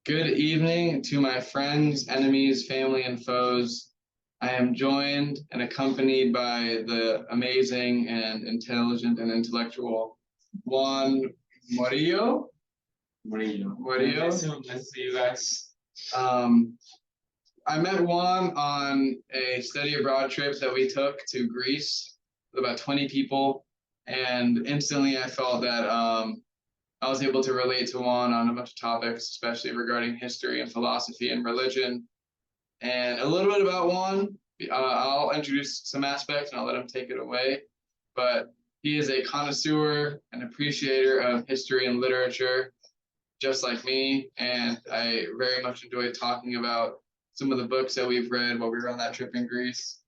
Good evening to my friends, enemies, family, and foes. I am joined and accompanied by the amazing and intelligent and intellectual Juan Morillo. Morillo. Morillo. Nice to see you guys. Um, I met Juan on a study abroad trip that we took to Greece with about 20 people, and instantly I felt that I was able to relate to Juan on a bunch of topics, especially regarding history and philosophy and religion. And a little bit about Juan, I'll introduce some aspects and I'll let him take it away. But he is a connoisseur and appreciator of history and literature, just like me. And I very much enjoy talking about some of the books that we've read while we were on that trip in Greece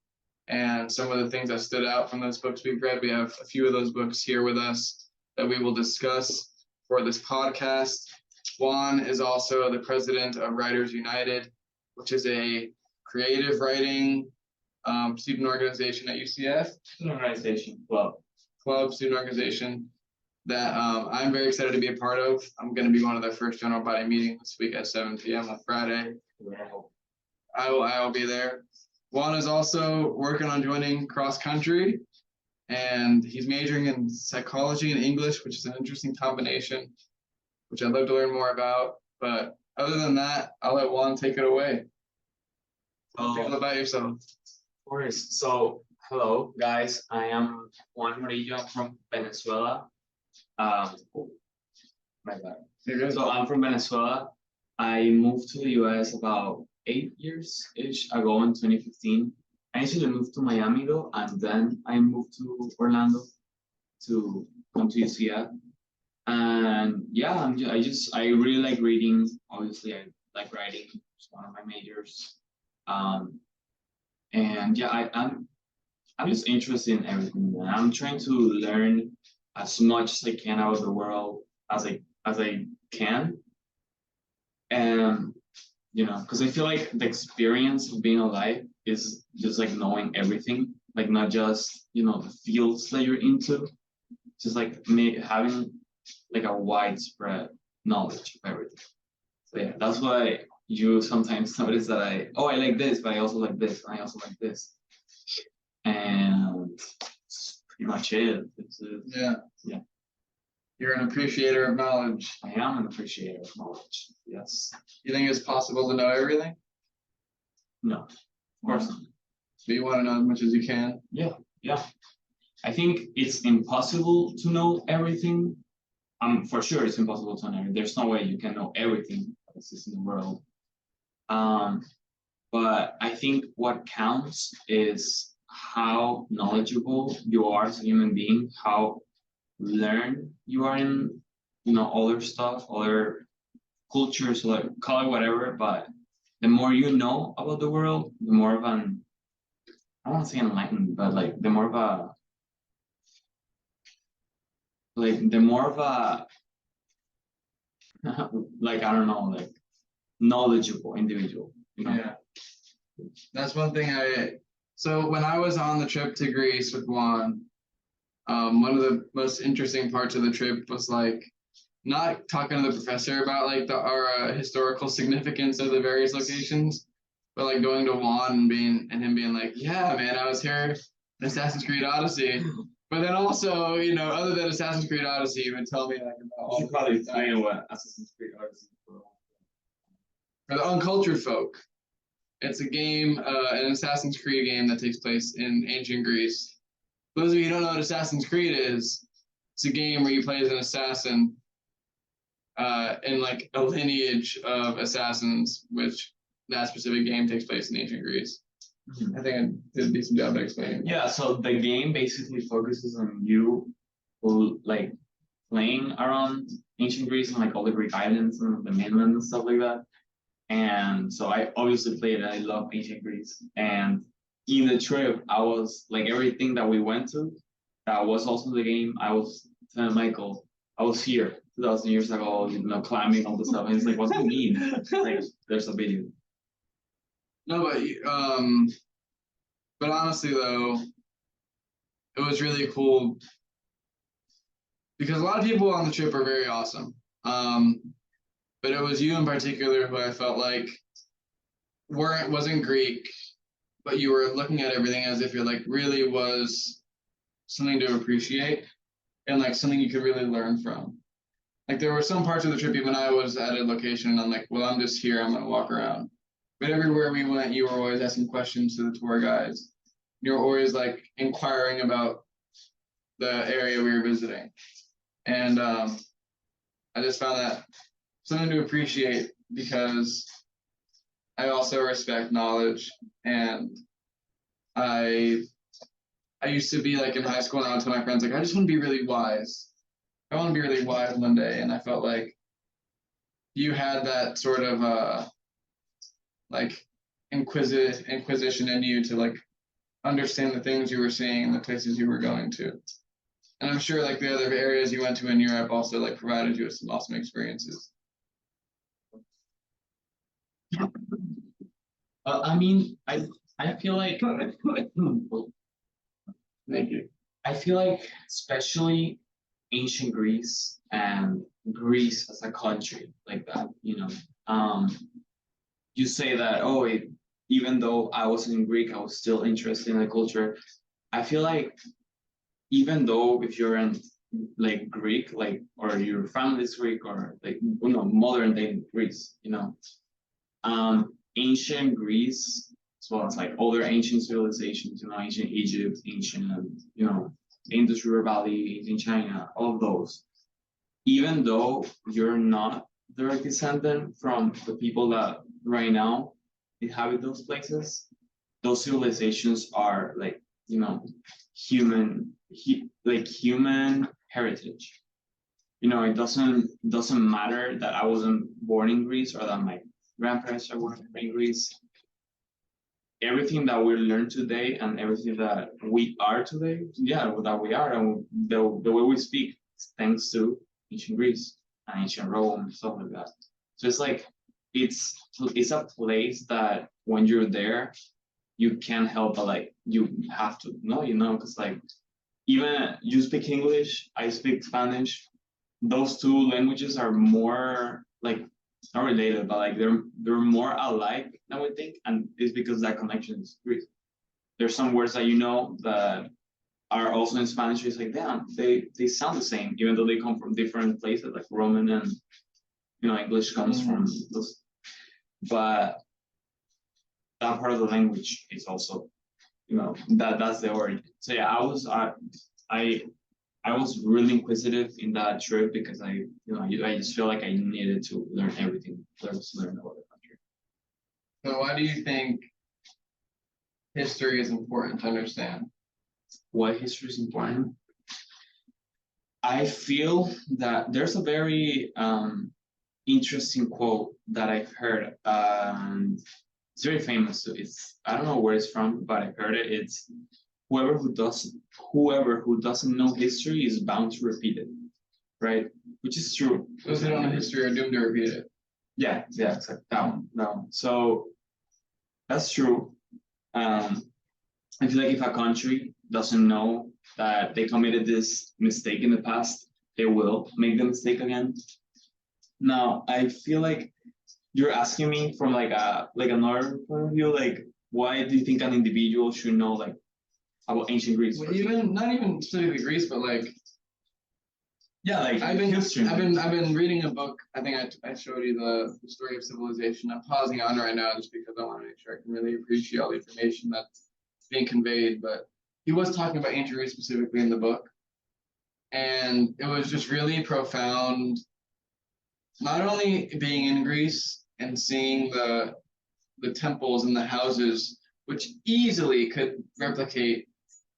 and some of the things that stood out from those books we've read. We have a few of those books here with us that we will discuss for this podcast. Juan is also the president of Writers United, which is a creative writing student organization at UCF. Student organization, Student organization that I'm very excited to be a part of. I'm going to be one of their first general body meetings this week at 7 p.m. on Friday. I will be there. Juan is also working on joining cross country, and he's majoring in psychology and English, which is an interesting combination, which I'd love to learn more about. But other than that, I'll let Juan take it away. Tell me about yourself. Of course. So, hello, guys. I am Juan Morillo. I'm from Venezuela. Oh, my bad. So, I'm from Venezuela. I moved to the US about 8 years-ish ago in 2015. I initially moved to Miami though, and then I moved to Orlando to come to UCF. And yeah, I really like reading. Obviously, I like writing. It's one of my majors. And yeah, I'm just interested in everything. And I'm trying to learn as much as I can out of the world as I can. And because I feel like the experience of being alive is just like knowing everything, like not just the fields that you're into, just like having like a widespread knowledge of everything. So yeah, that's why you sometimes notice that I like this, but I also like this, and I also like this, and that's pretty much it. Yeah. Yeah. You're an appreciator of knowledge. I am an appreciator of knowledge. Yes. You think it's possible to know everything? No, of course not. So you want to know as much as you can? Yeah. I think it's impossible to know everything. For sure, it's impossible to know everything. There's no way you can know everything that exists in the world. But I think what counts is how knowledgeable you are as a human being, how learned you are in, other stuff, other cultures, like color, whatever. But the more you know about the world, the more of an, I don't want to say enlightened, but like the more of a like I don't know, like knowledgeable individual. Yeah. That's one thing so when I was on the trip to Greece with Juan, one of the most interesting parts of the trip was like not talking to the professor about like our historical significance of the various locations, but like going to Juan and him being like, yeah, man, I was here in Assassin's Creed Odyssey. But then also, other than Assassin's Creed Odyssey, you would tell me like about all the probably explain what Assassin's Creed Odyssey for the uncultured folk. It's a game, an Assassin's Creed game that takes place in ancient Greece. For those of you who don't know what Assassin's Creed is, it's a game where you play as an assassin in like a lineage of assassins, which that specific game takes place in ancient Greece. Mm-hmm. I think I did a decent job of explaining. Yeah, so the game basically focuses on you like playing around ancient Greece and like all the Greek islands and the mainland and stuff like that. And so I obviously played it. I love ancient Greece. And in the trip, I was like everything that we went to, that was also the game. I was telling Michael, I was here 2,000 years ago, climbing all the stuff. And he's like, what's it mean? Like, there's a video. No, but honestly though, it was really cool because a lot of people on the trip are very awesome. but it was you in particular who I felt like wasn't Greek, but you were looking at everything as if it like really was something to appreciate and like something you could really learn from. Like there were some parts of the trip even I was at a location and I'm like, well, I'm just here, I'm gonna walk around. But everywhere we went, you were always asking questions to the tour guides. You were always like inquiring about the area we were visiting. And I just found that something to appreciate because I also respect knowledge, and I I used to be like in high school and I would tell my friends like I just want to be really wise. I want to be really wise one day, and I felt like you had that sort of like inquisition in you to like understand the things you were seeing and the places you were going to. And I'm sure like the other areas you went to in Europe also like provided you with some awesome experiences. I mean, I feel like Thank you. I feel like especially ancient Greece and Greece as a country like that, you say that, oh, even though I wasn't in Greek, I was still interested in the culture. I feel like even though if you're in like Greek, like or your family's Greek or like modern day Greece, ancient Greece as well as like older ancient civilizations, ancient Egypt, ancient Indus River Valley, ancient China, all of those. Even though you're not direct descendant from the people that right now inhabit those places, those civilizations are like human like human heritage. It doesn't matter that I wasn't born in Greece or that my grandparents are born in Greece. Everything that we learn today and everything that we are today, that we are, and the way we speak, thanks to ancient Greece and ancient Rome and stuff like that. So it's like it's a place that when you're there, you can't help but like you have to know, because like even you speak English, I speak Spanish. Those two languages are more like not related, but like they're more alike than we think, and it's because that connection is Greek. There's some words that that are also in Spanish. It's like damn, they sound the same, even though they come from different places, like Roman and English comes from those. But that part of the language is also that's the origin. So yeah, I was really inquisitive in that trip because I just feel like I needed to learn everything there was to learn about the country. So why do you think history is important to understand? Why history is important? I feel that there's a very interesting quote that I've heard. It's very famous. So I don't know where it's from, but I've heard it. It's whoever who doesn't know history is bound to repeat it, right? Which is true. Those who don't know history are doomed to repeat it. Yeah, exactly. That one. So that's true. I feel like if a country doesn't know that they committed this mistake in the past, they will make the mistake again. Now, I feel like you're asking me from like another point of view, like why do you think an individual should know like about ancient Greece? Well, even not even specifically Greece, but like like I've been history. I've been reading a book. I think I showed you the story of civilization. I'm pausing on it right now just because I want to make sure I can really appreciate all the information that's being conveyed. But he was talking about ancient Greece specifically in the book, and it was just really profound. Not only being in Greece and seeing the temples and the houses, which easily could replicate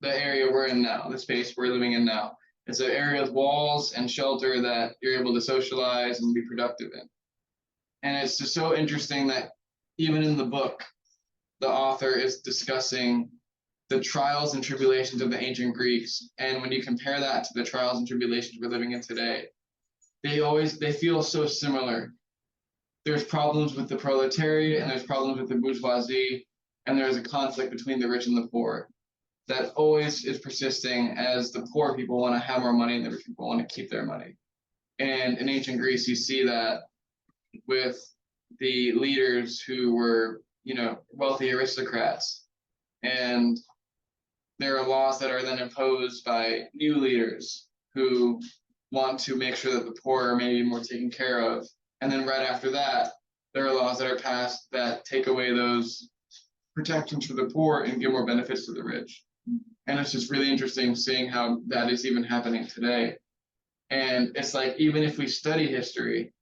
the area we're in now, the space we're living in now. It's an area with walls and shelter that you're able to socialize and be productive in. And it's just so interesting that even in the book, the author is discussing the trials and tribulations of the ancient Greeks. And when you compare that to the trials and tribulations we're living in today, they feel so similar. There's problems with the proletariat and there's problems with the bourgeoisie, and there's a conflict between the rich and the poor that always is persisting as the poor people want to have more money and the rich people want to keep their money. And in ancient Greece, you see that with the leaders who were, wealthy aristocrats. And there are laws that are then imposed by new leaders who want to make sure that the poor are maybe more taken care of. And then right after that, there are laws that are passed that take away those protections for the poor and give more benefits to the rich. And it's just really interesting seeing how that is even happening today. And it's like, even if we study history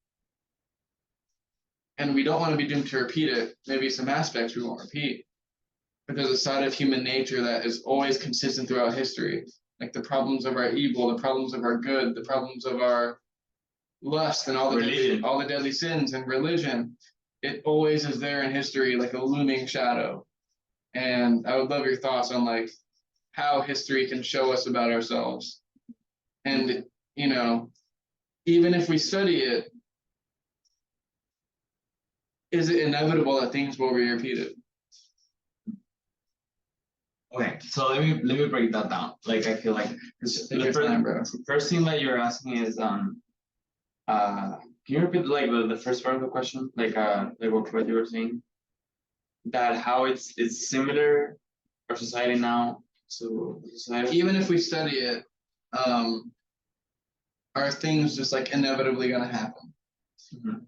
and we don't want to be doomed to repeat it, maybe some aspects we won't repeat. But there's a side of human nature that is always consistent throughout history. Like the problems of our evil, the problems of our good, the problems of our lust and all the deadly sins and religion. It always is there in history, like a looming shadow. And I would love your thoughts on like how history can show us about ourselves. And, even if we study it, is it inevitable that things will be repeated? Okay, so let me break that down. Like I feel like the first thing that you're asking is can you repeat like the first part of the question? Like what you were saying? That how it's similar our society now to society. Even if we study it, are things just like inevitably gonna happen? Mm-hmm.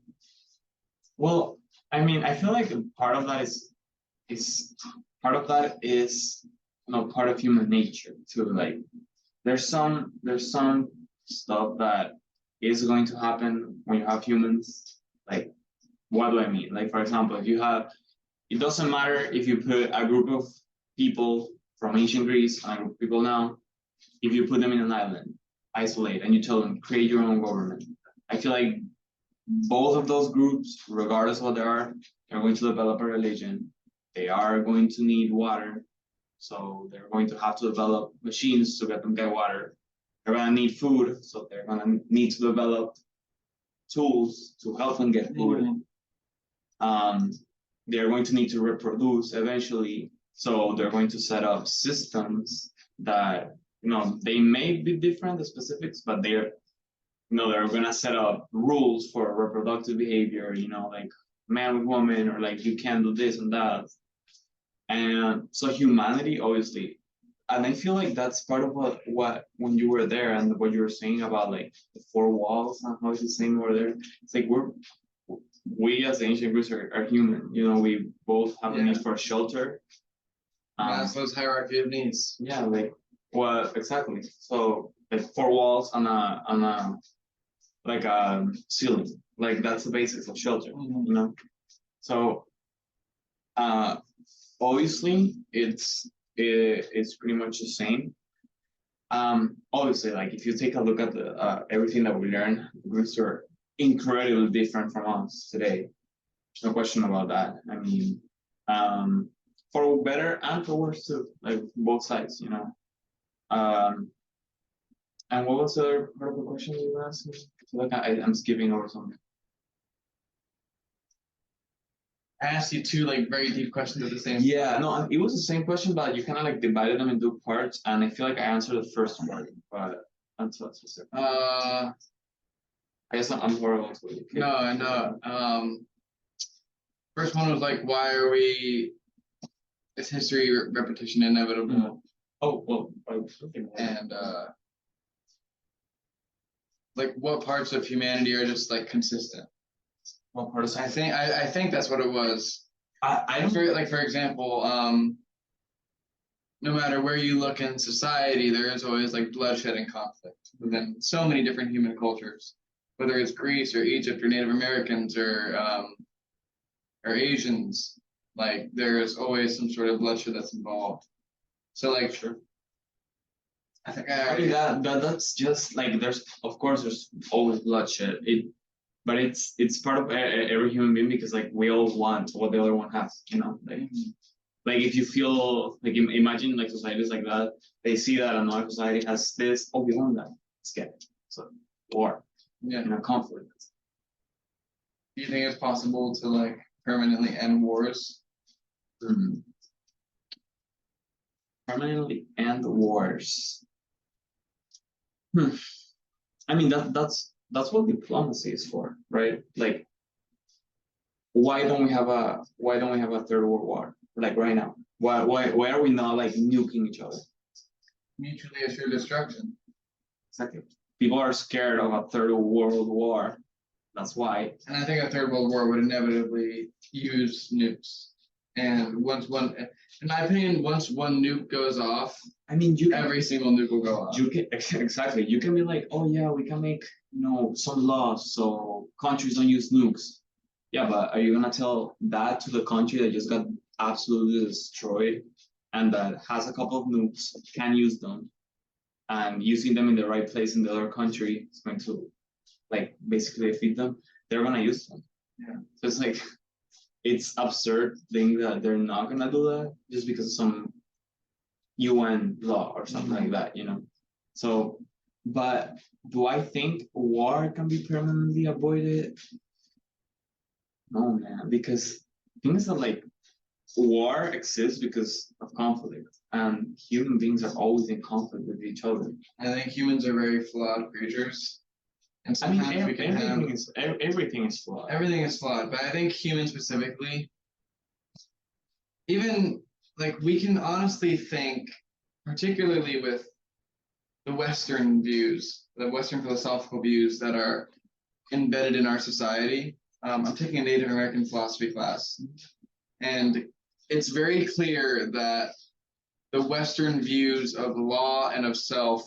Well, I mean, I feel like part of that is part of that is part of human nature too. Like there's some stuff that is going to happen when you have humans. Like what do I mean? Like for example, if you have, it doesn't matter if you put a group of people from ancient Greece and a group of people now, if you put them in an island, isolate, and you tell them create your own government. I feel like both of those groups, regardless of what they are, they're going to develop a religion. They are going to need water. So they're going to have to develop machines to get water. They're going to need food. So they're going to need to develop tools to help them get food. They're going to need to reproduce eventually. So they're going to set up systems that, they may be different, the specifics, but they're going to set up rules for reproductive behavior, like man with woman, or like you can't do this and that. And so humanity, obviously, and I feel like that's part of what when you were there and what you were saying about like the four walls and how it's saying over there. It's like we as ancient Greeks are human. We both have a need for shelter. Maslow's hierarchy of needs. Yeah, like exactly. So like four walls on a like a ceiling. Like that's the basics of shelter. So obviously it's pretty much the same. Obviously, like if you take a look at the everything that we learn, Greeks are incredibly different from us today. There's no question about that. I mean, for better and for worse too, like both sides, And what was the other part of the question you were asking? I feel like I'm skipping over something. I asked you two like very deep questions at the same. Yeah, no, it was the same question, but you kind of like divided them into parts, and I feel like I answered the first part, but that's what's specific. I guess I'm horrible. No. First one was like, why is history repetition inevitable? Mm-hmm. Oh well, and like what parts of humanity are just like consistent? What parts? I think that's what it was. For example, no matter where you look in society, there is always like bloodshed and conflict within so many different human cultures, whether it's Greece or Egypt or Native Americans or Asians. Like there is always some sort of bloodshed that's involved. So like, sure. I think that's just like there's always bloodshed. But it's part of every human being because like we all want what the other one has, like if you feel like imagine like societies like that, they see that another society has this, oh we want that, let's get it. So war, conflict. Do you think it's possible to like permanently end wars? Mm-hmm. Permanently end wars. I mean that's what diplomacy is for, right? Like why don't we have a third world war like right now? Why are we not like nuking each other? Mutually assured destruction. Exactly. People are scared of a third world war. That's why. And I think a third world war would inevitably use nukes. And in my opinion, once one nuke goes off, I mean, every single nuke will go off. You can exactly. You can be like, oh yeah, we can make some laws so countries don't use nukes. Yeah, but are you gonna tell that to the country that just got absolutely destroyed and that has a couple of nukes, can use them, and using them in the right place in the other country is going to like basically defeat them? They're gonna use them. Yeah. So it's like it's absurd thing that they're not gonna do that just because of some UN law or something like that, So, but do I think war can be permanently avoided? No, man, because things are like war exists because of conflict, and human beings are always in conflict with each other. I think humans are very flawed creatures. And I mean, sometimes we can have everything is flawed. everything is flawed, but I think humans specifically, even like we can honestly think, particularly with the Western views, the Western philosophical views that are embedded in our society. I'm taking a Native American philosophy class, and it's very clear that the Western views of law and of self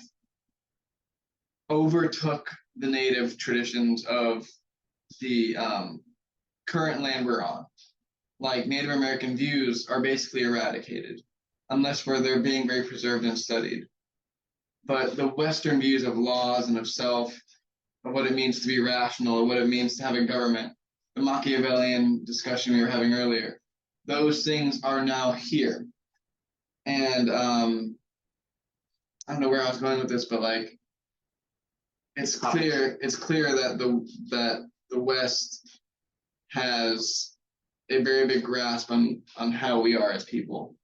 overtook the Native traditions of the current land we're on. Like Native American views are basically eradicated, unless where they're being very preserved and studied. But the Western views of laws and of self, of what it means to be rational, and what it means to have a government, the Machiavellian discussion we were having earlier, those things are now here. And I don't know where I was going with this, but like it's clear that the West has a very big grasp on how we are as people.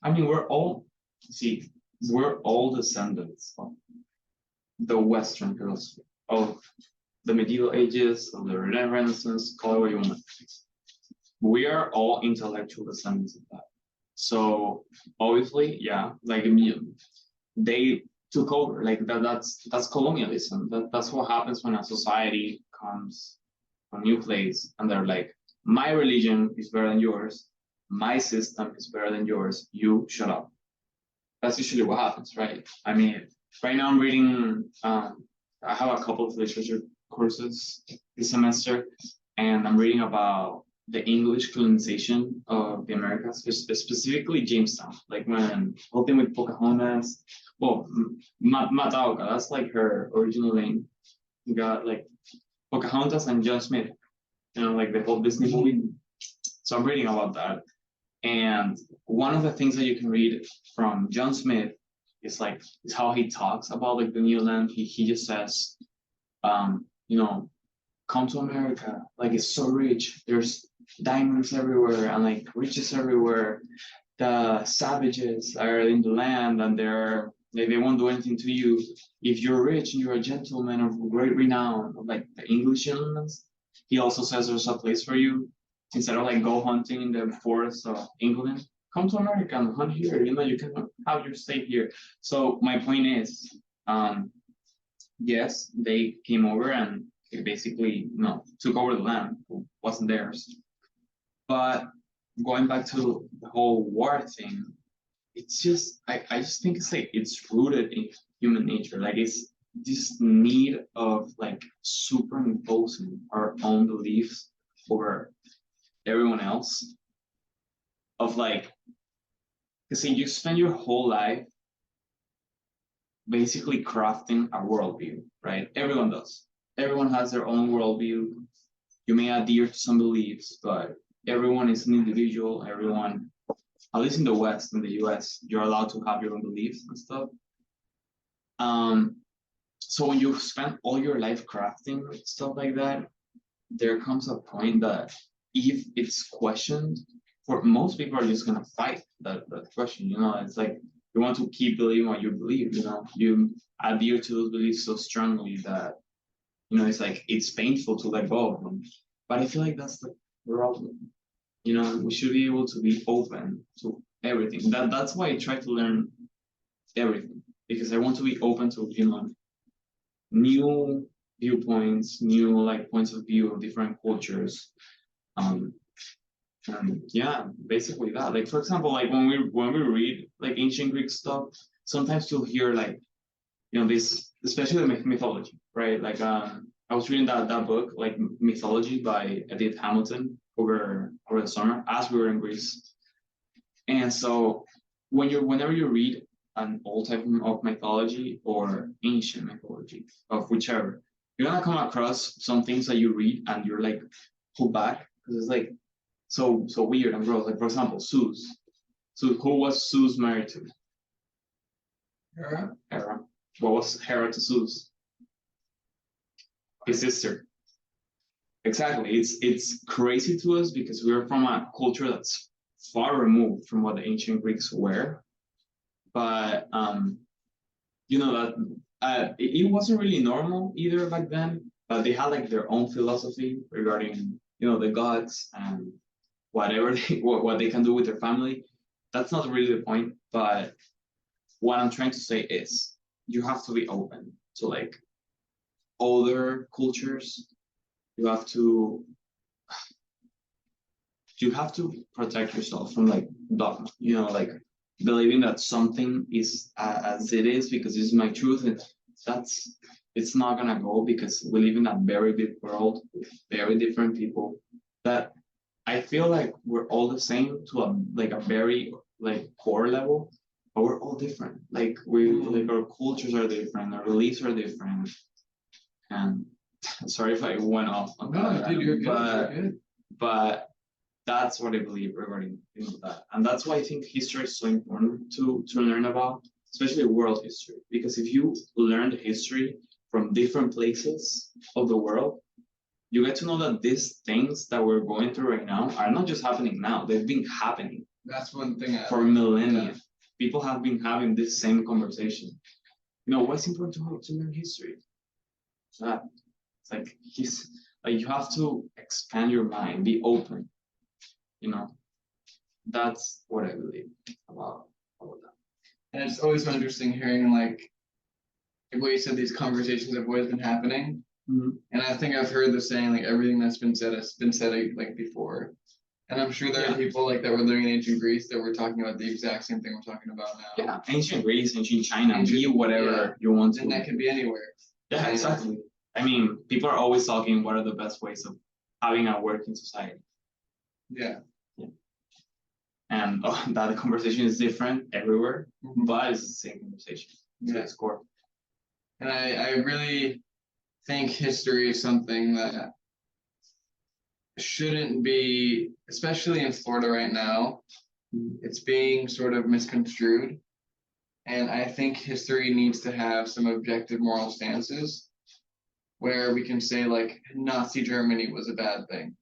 I mean, we're all descendants of the Western philosophy, of the medieval ages, of the Renaissance, call it what you want. We are all intellectual descendants of that. So obviously, yeah, like they took over. Like that's colonialism. That's what happens when a society comes a new place and they're like, my religion is better than yours, my system is better than yours, you shut up. That's usually what happens, right? I mean, right now I'm reading, I have a couple of literature courses this semester, and I'm reading about the English colonization of the Americas, specifically Jamestown, like when helping with Pocahontas. Well, Matauca, that's like her original name. You got like Pocahontas and John Smith, like the whole Disney movie. So I'm reading about that. And one of the things that you can read from John Smith is how he talks about like the new land. He just says, come to America. Like it's so rich. There's diamonds everywhere and like riches everywhere. The savages are in the land and they won't do anything to you. If you're rich and you're a gentleman of great renown, like the English gentlemen, he also says there's a place for you. Instead of like go hunting in the forests of England, come to America and hunt here. You can have your stay here. So my point is, yes, they came over and they basically took over the land. It wasn't theirs. But going back to the whole war thing, it's just I just think it's rooted in human nature. Like it's this need of like superimposing our own beliefs over everyone else. Of like, because you spend your whole life basically crafting a worldview, right? Everyone does. Everyone has their own worldview. You may adhere to some beliefs, but everyone is an individual. Everyone, at least in the West, in the US, you're allowed to have your own beliefs and stuff. So when you spend all your life crafting stuff like that, there comes a point that if it's questioned, for most people are just gonna fight that question. It's like you want to keep believing what you believe. You adhere to those beliefs so strongly that it's like it's painful to let go of them. But I feel like that's the problem. We should be able to be open to everything. That's why I try to learn everything, because I want to be open to new viewpoints, new like points of view of different cultures. Um, and yeah, basically that. Like for example, like when we read like ancient Greek stuff, sometimes you'll hear like this, especially mythology, right? Like I was reading that book like mythology by Edith Hamilton over the summer as we were in Greece. And so whenever you read an old type of mythology or ancient mythology of whichever, you're gonna come across some things that you read and you're like pulled back because it's like so weird and gross. Like for example, Zeus. So who was Zeus married to? Hera. Hera. What was Hera to Zeus? His sister. Exactly. It's crazy to us because we're from a culture that's far removed from what the ancient Greeks were. But that it wasn't really normal either back then. But they had like their own philosophy regarding the gods and whatever what they can do with their family. That's not really the point. But what I'm trying to say is you have to be open to like other cultures. You have to protect yourself from like dogma, like believing that something is as it is because this is my truth, and it's not gonna go because we live in a very big world with very different people that I feel like we're all the same to a very like core level, but we're all different. Like like our cultures are different, our beliefs are different, and sorry if I went off on No, that, dude, you're good. but You're good. but that's what I believe regarding that, and that's why I think history is so important to learn about, especially world history. Because if you learn the history from different places of the world, you get to know that these things that we're going through right now are not just happening now; they've been happening That's one thing for millennia. People have been having this same conversation. What's important to learn history? That it's like you have to expand your mind, be open. That's what I believe about all of that. And it's always so interesting hearing like what you said, these conversations have always been happening. Mm-hmm. And I think I've heard the saying like everything that's been said has been said like before. And I'm sure there are people like that were living in ancient Greece that were talking about the exact same thing we're talking about now. Yeah, ancient Greece, ancient China, be whatever you want to. And that can be anywhere. Yeah, exactly. I mean, people are always talking what are the best ways of having a working society. Yeah. And that conversation is different everywhere, but it's the same conversation. So it's core. And I really think history is something that shouldn't be, especially in Florida right now, it's being sort of misconstrued. And I think history needs to have some objective moral stances where we can say like Nazi Germany was a bad thing,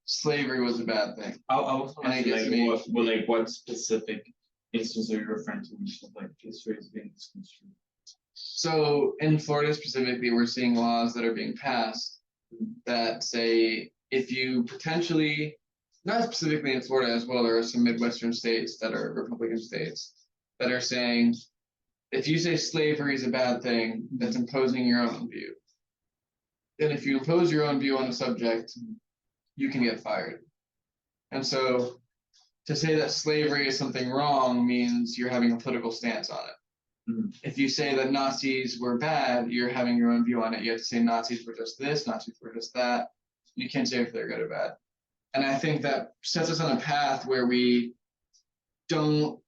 slavery was a bad thing. I was like what specific instance are you referring to when you said like history is being misconstrued? So in Florida specifically, we're seeing laws that are being passed that say if you potentially, not specifically in Florida as well, there are some Midwestern states that are Republican states that are saying if you say slavery is a bad thing, that's imposing your own view. And if you impose your own view on a subject, you can get fired. And so to say that slavery is something wrong means you're having a political stance on it. Mm-hmm. If you say that Nazis were bad, you're having your own view on it. You have to say Nazis were just this, Nazis were just that. You can't say if they're good or bad. And I think that sets us on a path where we don't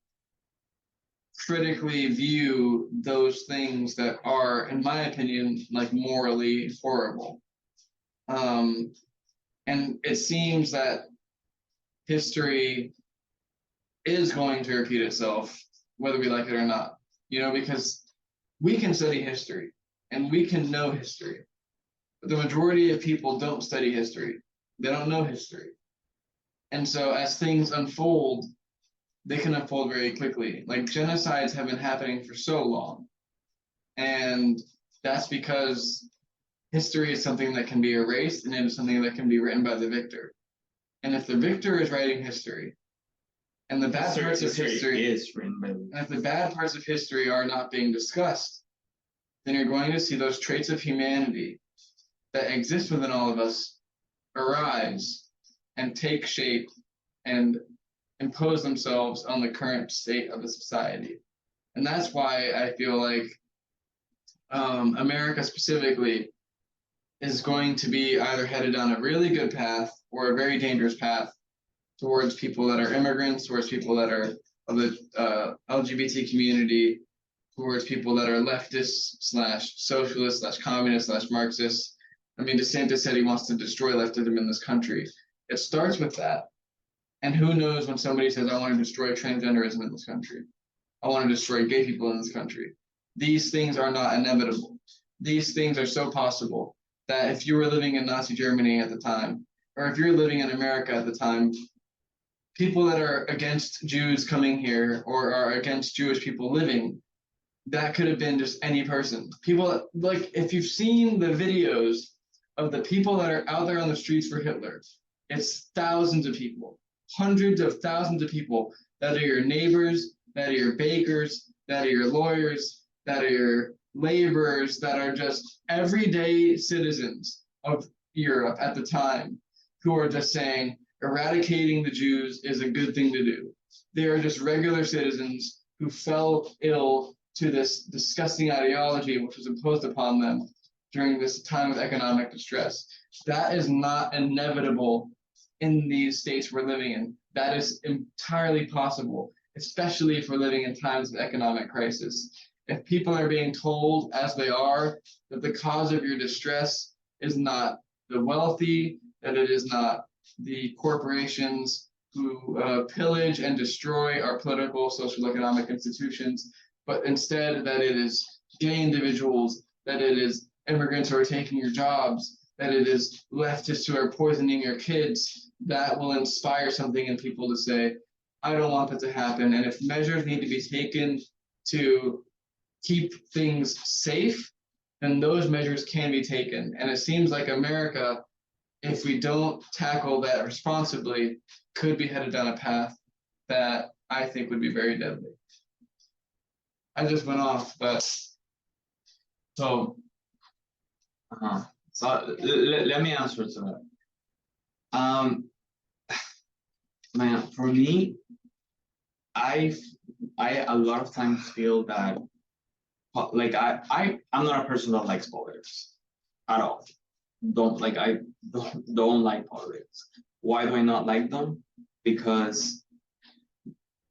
critically view those things that are, in my opinion, like morally horrible. And it seems that history is going to repeat itself, whether we like it or not. Because we can study history and we can know history, but the majority of people don't study history. They don't know history. And so as things unfold, they can unfold very quickly. Like genocides have been happening for so long. And that's because history is something that can be erased, and it is something that can be written by the victor. And if the victor is writing history, and the bad parts of history is written by and if the bad parts of history are not being discussed, then you're going to see those traits of humanity that exist within all of us arise and take shape and impose themselves on the current state of the society. And that's why I feel like America specifically is going to be either headed down a really good path or a very dangerous path towards people that are immigrants, towards people that are of the LGBT community, towards people that are leftist slash socialist slash communist slash Marxist. I mean, DeSantis said he wants to destroy leftism in this country. It starts with that. And who knows when somebody says, I want to destroy transgenderism in this country. I want to destroy gay people in this country. These things are not inevitable. These things are so possible that if you were living in Nazi Germany at the time, or if you're living in America at the time, people that are against Jews coming here or are against Jewish people living, that could have been just any person. People, like, if you've seen the videos of the people that are out there on the streets for Hitler, it's thousands of people, hundreds of thousands of people that are your neighbors, that are your bakers, that are your lawyers, that are your laborers, that are just everyday citizens of Europe at the time, who are just saying eradicating the Jews is a good thing to do. They are just regular citizens who fell ill to this disgusting ideology which was imposed upon them during this time of economic distress. That is not inevitable in these states we're living in. That is entirely possible, especially if we're living in times of economic crisis. If people are being told, as they are, that the cause of your distress is not the wealthy, that it is not the corporations who pillage and destroy our political, social, economic institutions, but instead that it is gay individuals, that it is immigrants who are taking your jobs, that it is leftists who are poisoning your kids, that will inspire something in people to say, I don't want that to happen. And if measures need to be taken to keep things safe, then those measures can be taken. And it seems like America, if we don't tackle that responsibly, could be headed down a path that I think would be very deadly. I just went off, but so let me answer to that. Man, for me, I a lot of times feel that like I'm not a person that likes politics at all. I don't like politics. Why do I not like them? Because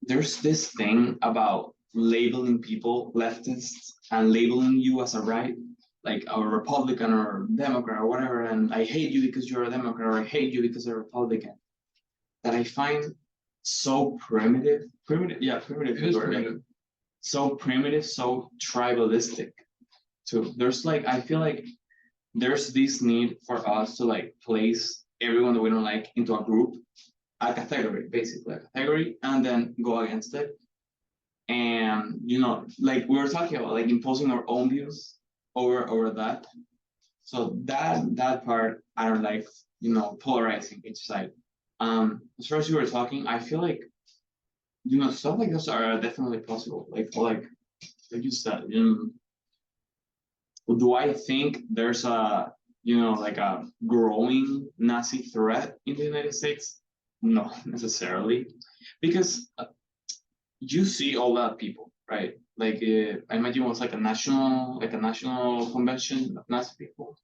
there's this thing about labeling people leftists and labeling you as a right, like a Republican or Democrat or whatever, and I hate you because you're a Democrat, or I hate you because you're a Republican, that I find so primitive. Primitive it is primitive. So primitive, so tribalistic too. I feel like there's this need for us to like place everyone that we don't like into a group, a category, basically a category, and then go against it. And like we were talking about, like imposing our own views over that. So that part I don't like, polarizing each side. As far as you were talking, I feel like stuff like this are definitely possible. Like you said, do I think there's like a growing Nazi threat in the United States? Not necessarily, because you see all that people, right? Like I imagine it was like a national convention of Nazi people.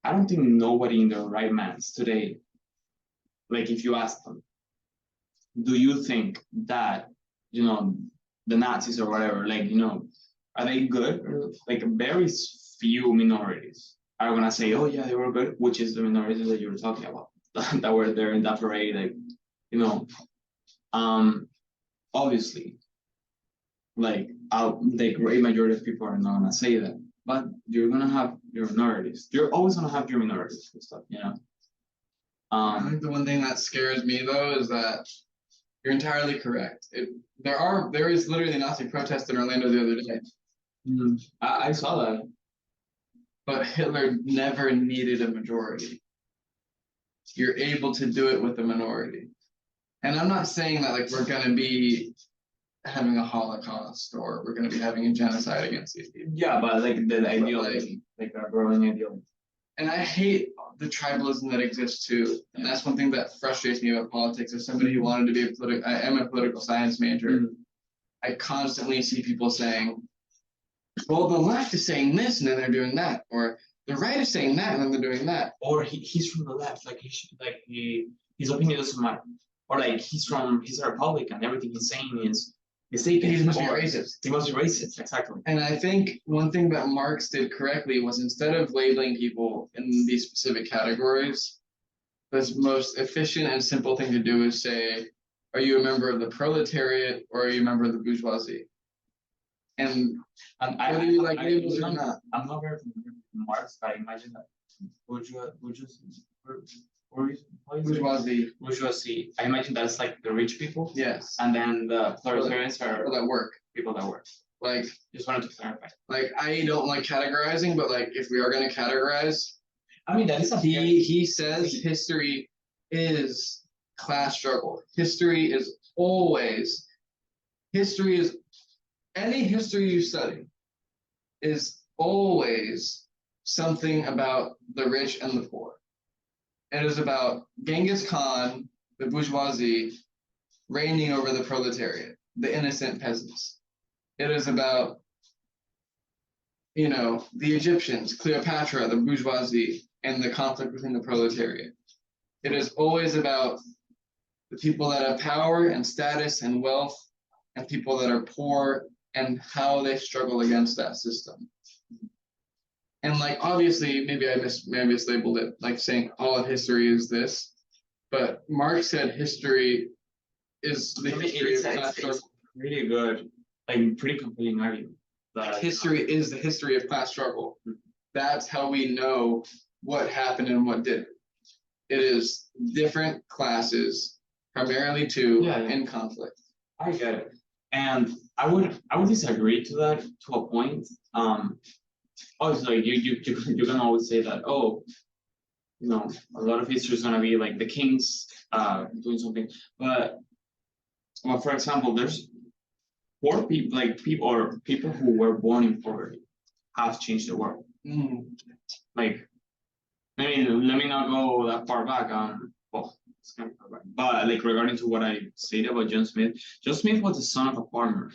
I don't think nobody in their right minds today, like if you ask them, do you think that the Nazis or whatever, like are they good? Or, like very few minorities are gonna say, oh yeah, they were good, which is the minorities that you were talking about that were there in that parade, like obviously, like the great majority of people are not gonna say that, but you're gonna have your minorities. You're always gonna have your minorities and stuff, I think the one thing that scares me though is that you're entirely correct. There is literally a Nazi protest in Orlando the other day. I saw that. but Hitler never needed a majority. You're able to do it with a minority. And I'm not saying that like we're gonna be having a Holocaust or we're gonna be having a genocide against these people. Yeah, but like the ideology, like a growing ideology. And I hate the tribalism that exists too. And that's one thing that frustrates me about politics. As somebody who wanted to be I am a political science major. Mm-hmm. I constantly see people saying, well, the left is saying this and then they're doing that, or the right is saying that and then they're doing that. Or he's from the left, like his opinion doesn't matter. Or like he's a Republican, everything he's saying is mistaken. He must be racist. He must be racist, exactly. And I think one thing that Marx did correctly was instead of labeling people in these specific categories, the most efficient and simple thing to do is say, are you a member of the proletariat or are you a member of the bourgeoisie? And whether you like labels or not. I'm not very familiar with Marx, but I imagine that bourgeoisie. I imagine that's like the rich people. Yes. And then the proletarians are people that work. People that work. Like, just wanted to clarify. Like, I don't like categorizing, but like, if we are going to categorize, I mean, that is he says history is class struggle. History is any history you study is always something about the rich and the poor. It is about Genghis Khan, the bourgeoisie, reigning over the proletariat, the innocent peasants. It is about, the Egyptians, Cleopatra, the bourgeoisie, and the conflict between the proletariat. It is always about the people that have power and status and wealth and people that are poor and how they struggle against that system. And like, obviously, maybe I mislabeled it, like saying all of history is this, but Marx said history is the history of class struggle. Really good, like pretty compelling argument. History is the history of class struggle. That's how we know what happened and what didn't. It is different classes, primarily in conflict. I get it, and I would disagree to that to a point. Obviously, like you can always say that a lot of history is gonna be like the kings doing something, but well, for example, there's poor people, like people who were born in poverty have changed the world. Like, let me not go that far back. Well, it's kind of far back. But like regarding to what I said about John Smith was the son of a farmer.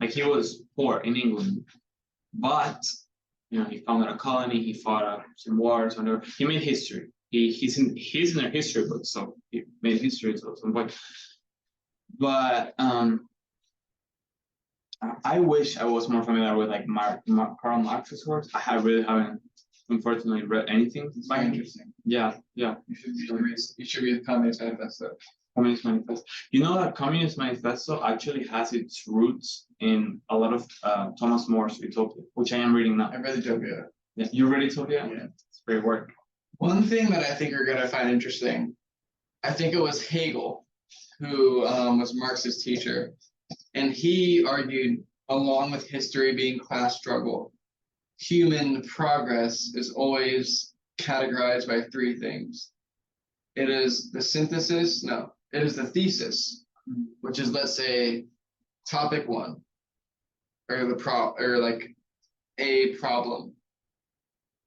Like he was poor in England, but he founded a colony. He fought some wars. Whatever. He made history. He's in their history book, so he made history at some point. But I wish I was more familiar with like Karl Marx's works. I really haven't, unfortunately, read anything. It's very interesting. Yeah. You should read the Communist Manifesto. Communist Manifesto. You know that Communist Manifesto actually has its roots in a lot of Thomas More's Utopia, which I am reading now. I read Utopia. Yeah, you read Utopia? Yeah. It's great work. One thing that I think you're going to find interesting, I think it was Hegel, who was Marx's teacher, and he argued, along with history being class struggle, human progress is always categorized by three things. It is the thesis, which is, let's say, topic one, or like a problem,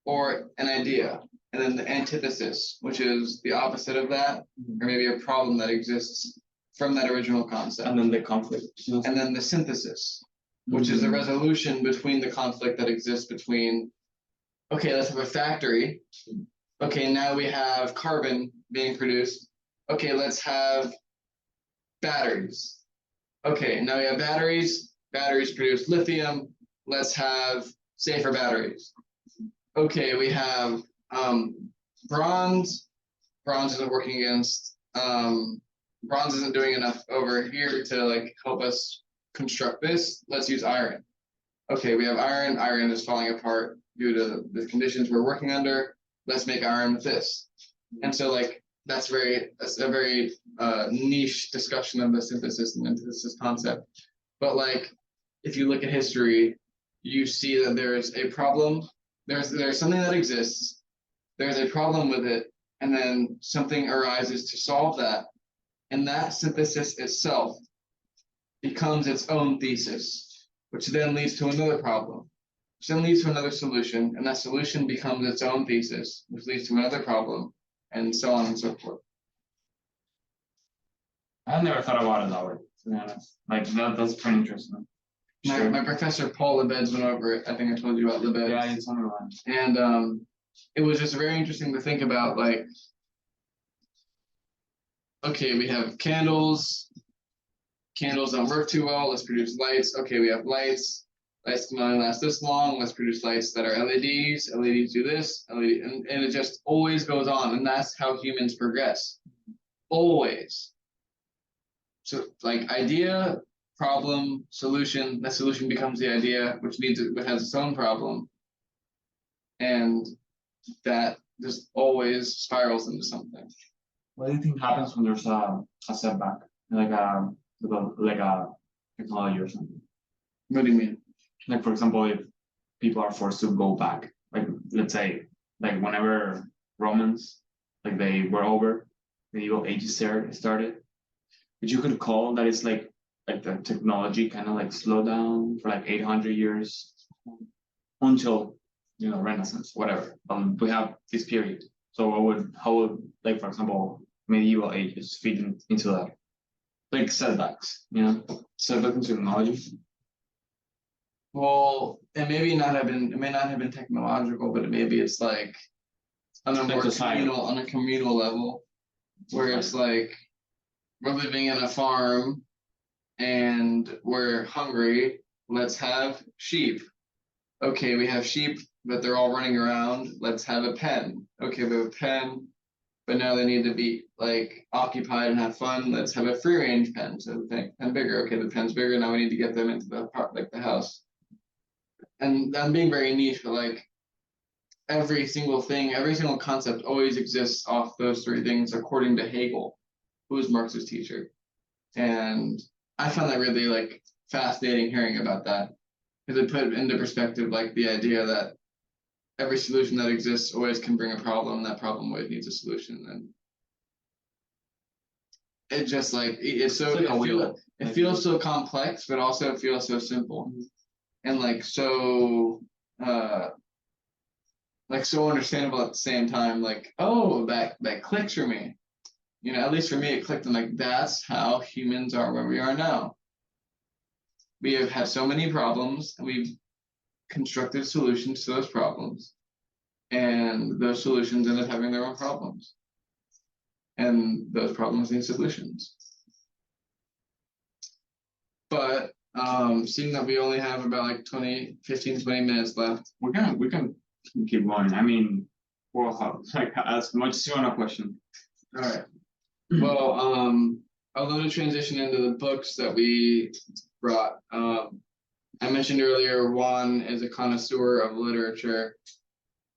or an idea, and then the antithesis, which is the opposite of that, or maybe a problem that exists from that original concept. And then the conflict. And then the synthesis, which is the resolution between the conflict that exists between, okay, let's have a factory. Okay, now we have carbon being produced. Okay, let's have batteries. Okay, now we have batteries. Batteries produce lithium. Let's have safer batteries. Okay, we have bronze. Bronze isn't working against, bronze isn't doing enough over here to like help us construct this. Let's use iron. Okay, we have iron. Iron is falling apart due to the conditions we're working under. Let's make iron with this. And so like that's a very niche discussion of the synthesis and antithesis concept. But like if you look at history, you see that there is a problem there's something that exists, there's a problem with it, and then something arises to solve that, and that synthesis itself becomes its own thesis, which then leads to another problem, which then leads to another solution, and that solution becomes its own thesis, which leads to another problem, and so on and so forth. I never thought about it that way, to be honest. Like that's pretty interesting. My professor Paul Lebeds went over it. I think I told you about Lebeds. Yeah, it's something like And it was just very interesting to think about, like, okay, we have candles. Candles don't work too well. Let's produce lights. Okay, we have lights. Lights can only last this long. Let's produce lights that are LEDs. LEDs do this. LED, and it just always goes on. And that's how humans progress. Always. So, like, idea, problem, solution. That solution becomes the idea, which has its own problem. And that just always spirals into something. what do you think happens when there's a setback, like a technology or something? What do you mean? Like, for example, if people are forced to go back, like let's say, like whenever Romans, like they were over, medieval ages started, but you could call that it's like the technology kind of like slowed down for like 800 years until Renaissance, whatever. We have this period. So how would like, for example, medieval ages fit into that? Like setbacks, setbacks in technology. Well, it may not have been technological, but maybe it's like on a more on a communal level, where it's like we're living in a farm and we're hungry. Let's have sheep. Okay, we have sheep, but they're all running around. Let's have a pen. Okay, we have a pen, but now they need to be like occupied and have fun. Let's have a free range pen. So the pen bigger. Okay, the pen's bigger. Now we need to get them into the house. And I'm being very niche, but like every single concept always exists off those three things, according to Hegel, who was Marx's teacher. And I found that really like fascinating hearing about that, because it put into perspective like the idea that every solution that exists always can bring a problem. That problem always needs a solution, and it just like it's so it feels so complex, but also it feels so simple, and like so understandable at the same time. Like, oh, that clicks for me. At least for me, it clicked. And like, that's how humans are where we are now. We have had so many problems, and we've constructed solutions to those problems, and those solutions end up having their own problems, and those problems need solutions. But seeing that we only have about like 20 minutes left, we can keep going. I mean, well, like as much as you want a question. All right. Well, I'll go to transition into the books that we brought. I mentioned earlier, Juan is a connoisseur of literature,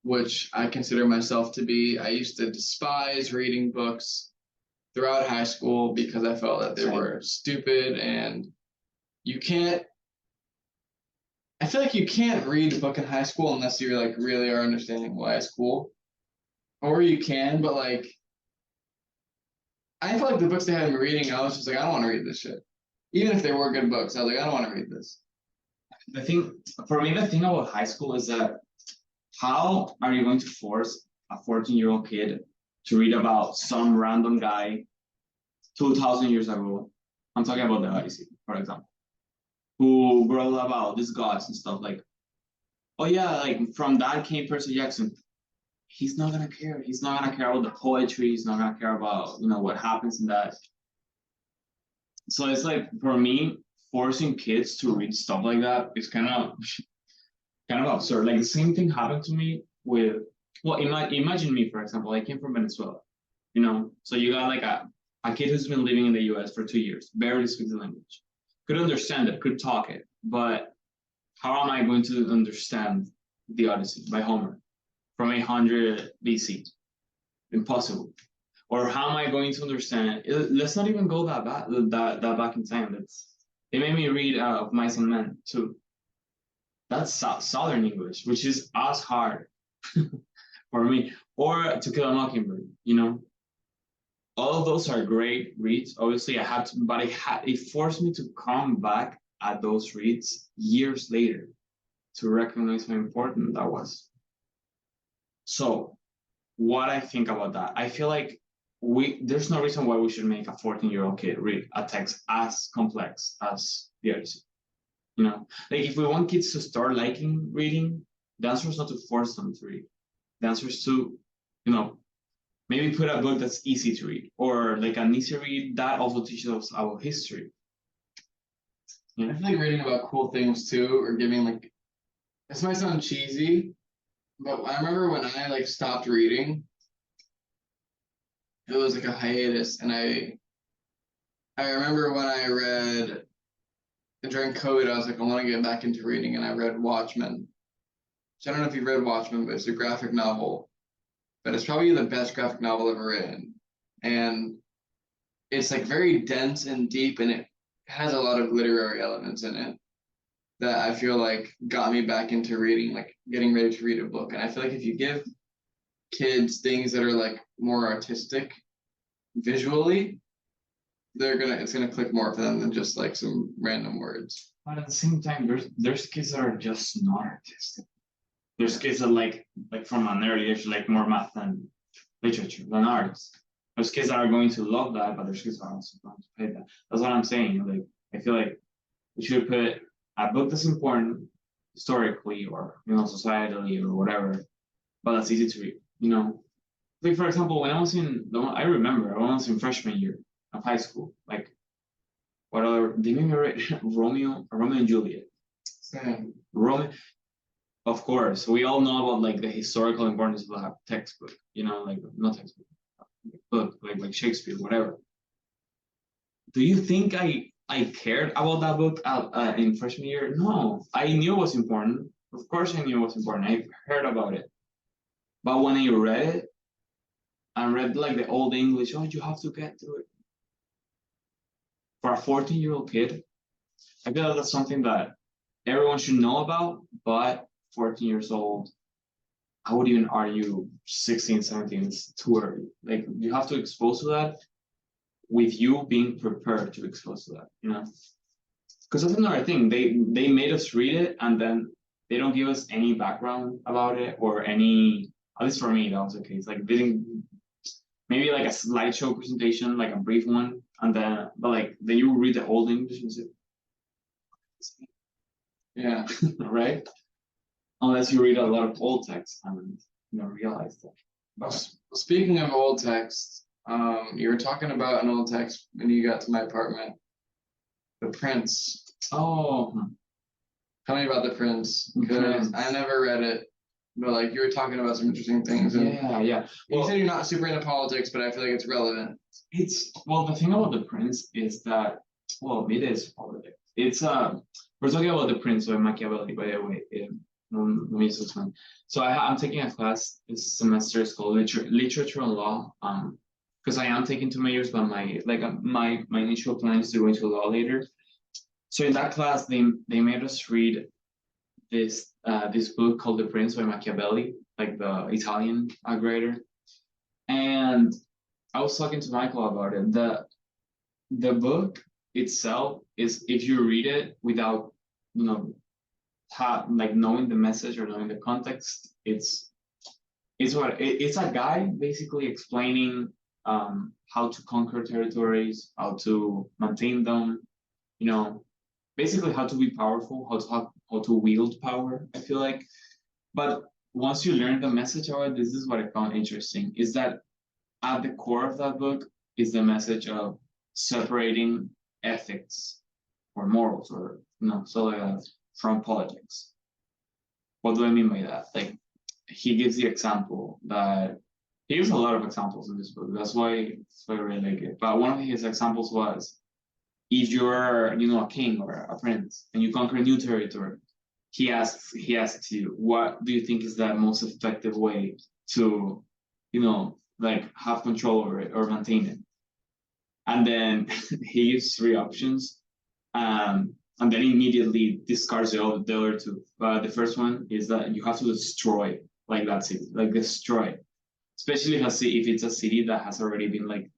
which I consider myself to be. I used to despise reading books throughout high school because I felt that they were stupid, and I feel like you can't read a book in high school unless you like really are understanding why it's cool. Or you can, but like I felt like the books they had me reading, I was just like, I don't want to read this shit. Even if they were good books, I was like, I don't want to read this. The thing about high school is that how are you going to force a 14-year-old kid to read about some random guy 2,000 years ago? I'm talking about the Odyssey, for example, who wrote about these gods and stuff like, oh yeah, like from that came Percy Jackson. He's not gonna care. He's not gonna care about the poetry. He's not gonna care about what happens in that. So it's like, for me, forcing kids to read stuff like that is kind of absurd. Like the same thing happened to me with, well, imagine me, for example. I came from Venezuela, so you got like a kid who's been living in the US for 2 years, barely speaks the language, could understand it, could talk it, but how am I going to understand the Odyssey by Homer from 800 BC? Impossible. Or how am I going to understand it? Let's not even go that back in time. They made me read Of Mice and Men too. that's Southern English, which is as hard for me. Or To Kill a Mockingbird, you know, all of those are great reads. Obviously, I had to, but it forced me to come back at those reads years later to recognize how important that was. So, what I think about that, I feel like there's no reason why we should make a 14-year-old kid read a text as complex as the Odyssey. You know, like if we want kids to start liking reading, the answer is not to force them to read. The answer is to, you know, maybe put a book that's easy to read, or like an easy read that also teaches us about history. I feel like reading about cool things too, or giving like, this might sound cheesy, but I remember when I like stopped reading, it was like a hiatus, and I remember when I read during COVID, I was like, I want to get back into reading, and I read Watchmen. So I don't know if you've read Watchmen, but it's a graphic novel, but it's probably the best graphic novel ever written, and it's like very dense and deep, and it has a lot of literary elements in it that I feel like got me back into reading, like getting ready to read a book. And I feel like if you give kids things that are like more artistic visually, it's gonna click more for them than just like some random words. But at the same time, there's kids that are just not artistic. There's kids that like from an early age like more math than literature than arts. There's kids that are going to love that, but there's kids that are also going to hate that. That's what I'm saying. Like I feel like we should put a book that's important historically or societally or whatever, but that's easy to read. You know, like for example, when I was I remember when I was in freshman year of high school, like what other they made me read Romeo and Juliet. Same. Romeo, of course, we all know about like the historical importance of that textbook. Like not textbook, book like Shakespeare, whatever. Do you think I cared about that book in freshman year? No, I knew it was important. Of course, I knew it was important. I heard about it, but when I read it, I read like the old English. Oh, you have to get through it. For a 14-year-old kid, I feel like that's something that everyone should know about, but 14 years old, I would even argue 16, 17 is too early. Like you have to expose to that with you being prepared to expose to that, Because that's another thing. They made us read it and then they don't give us any background about it or any, at least for me, that was the case. Like didn't maybe like a slideshow presentation, like a brief one, and then you read the old English and say, yeah, right? Unless you read a lot of old text and realize that. But speaking of old text, you were talking about an old text when you got to my apartment, The Prince. Oh, tell me about The Prince, because I never read it, but like you were talking about some interesting things. And yeah. Well, you said you're not super into politics, but I feel like it's relevant. The thing about The Prince is that it is politics. We're talking about The Prince by Machiavelli, by the way. Let me just explain. So I'm taking a class this semester. It's called literature and law. Because I am taking 2 majors, but my initial plan is to go into law later. So in that class, they made us read this book called The Prince by Machiavelli, like the Italian writer. And I was talking to Michael about it. The book itself is, if you read it without knowing the message or knowing the context, it's a guy basically explaining how to conquer territories, how to maintain them, basically how to be powerful, how to wield power, I feel like. But once you learn the message of it, this is what I found interesting, is that at the core of that book is the message of separating ethics or morals or from politics. What do I mean by that? Like he gives the example that he gives a lot of examples in this book. That's why I really like it. But one of his examples was, if you're a king or a prince and you conquer a new territory, he asks you, what do you think is the most effective way to have control over it or maintain it? And then he gives 3 options. and then immediately discards the other two. The first one is that you have to destroy like that city, like destroy, especially if it's a city that has already been like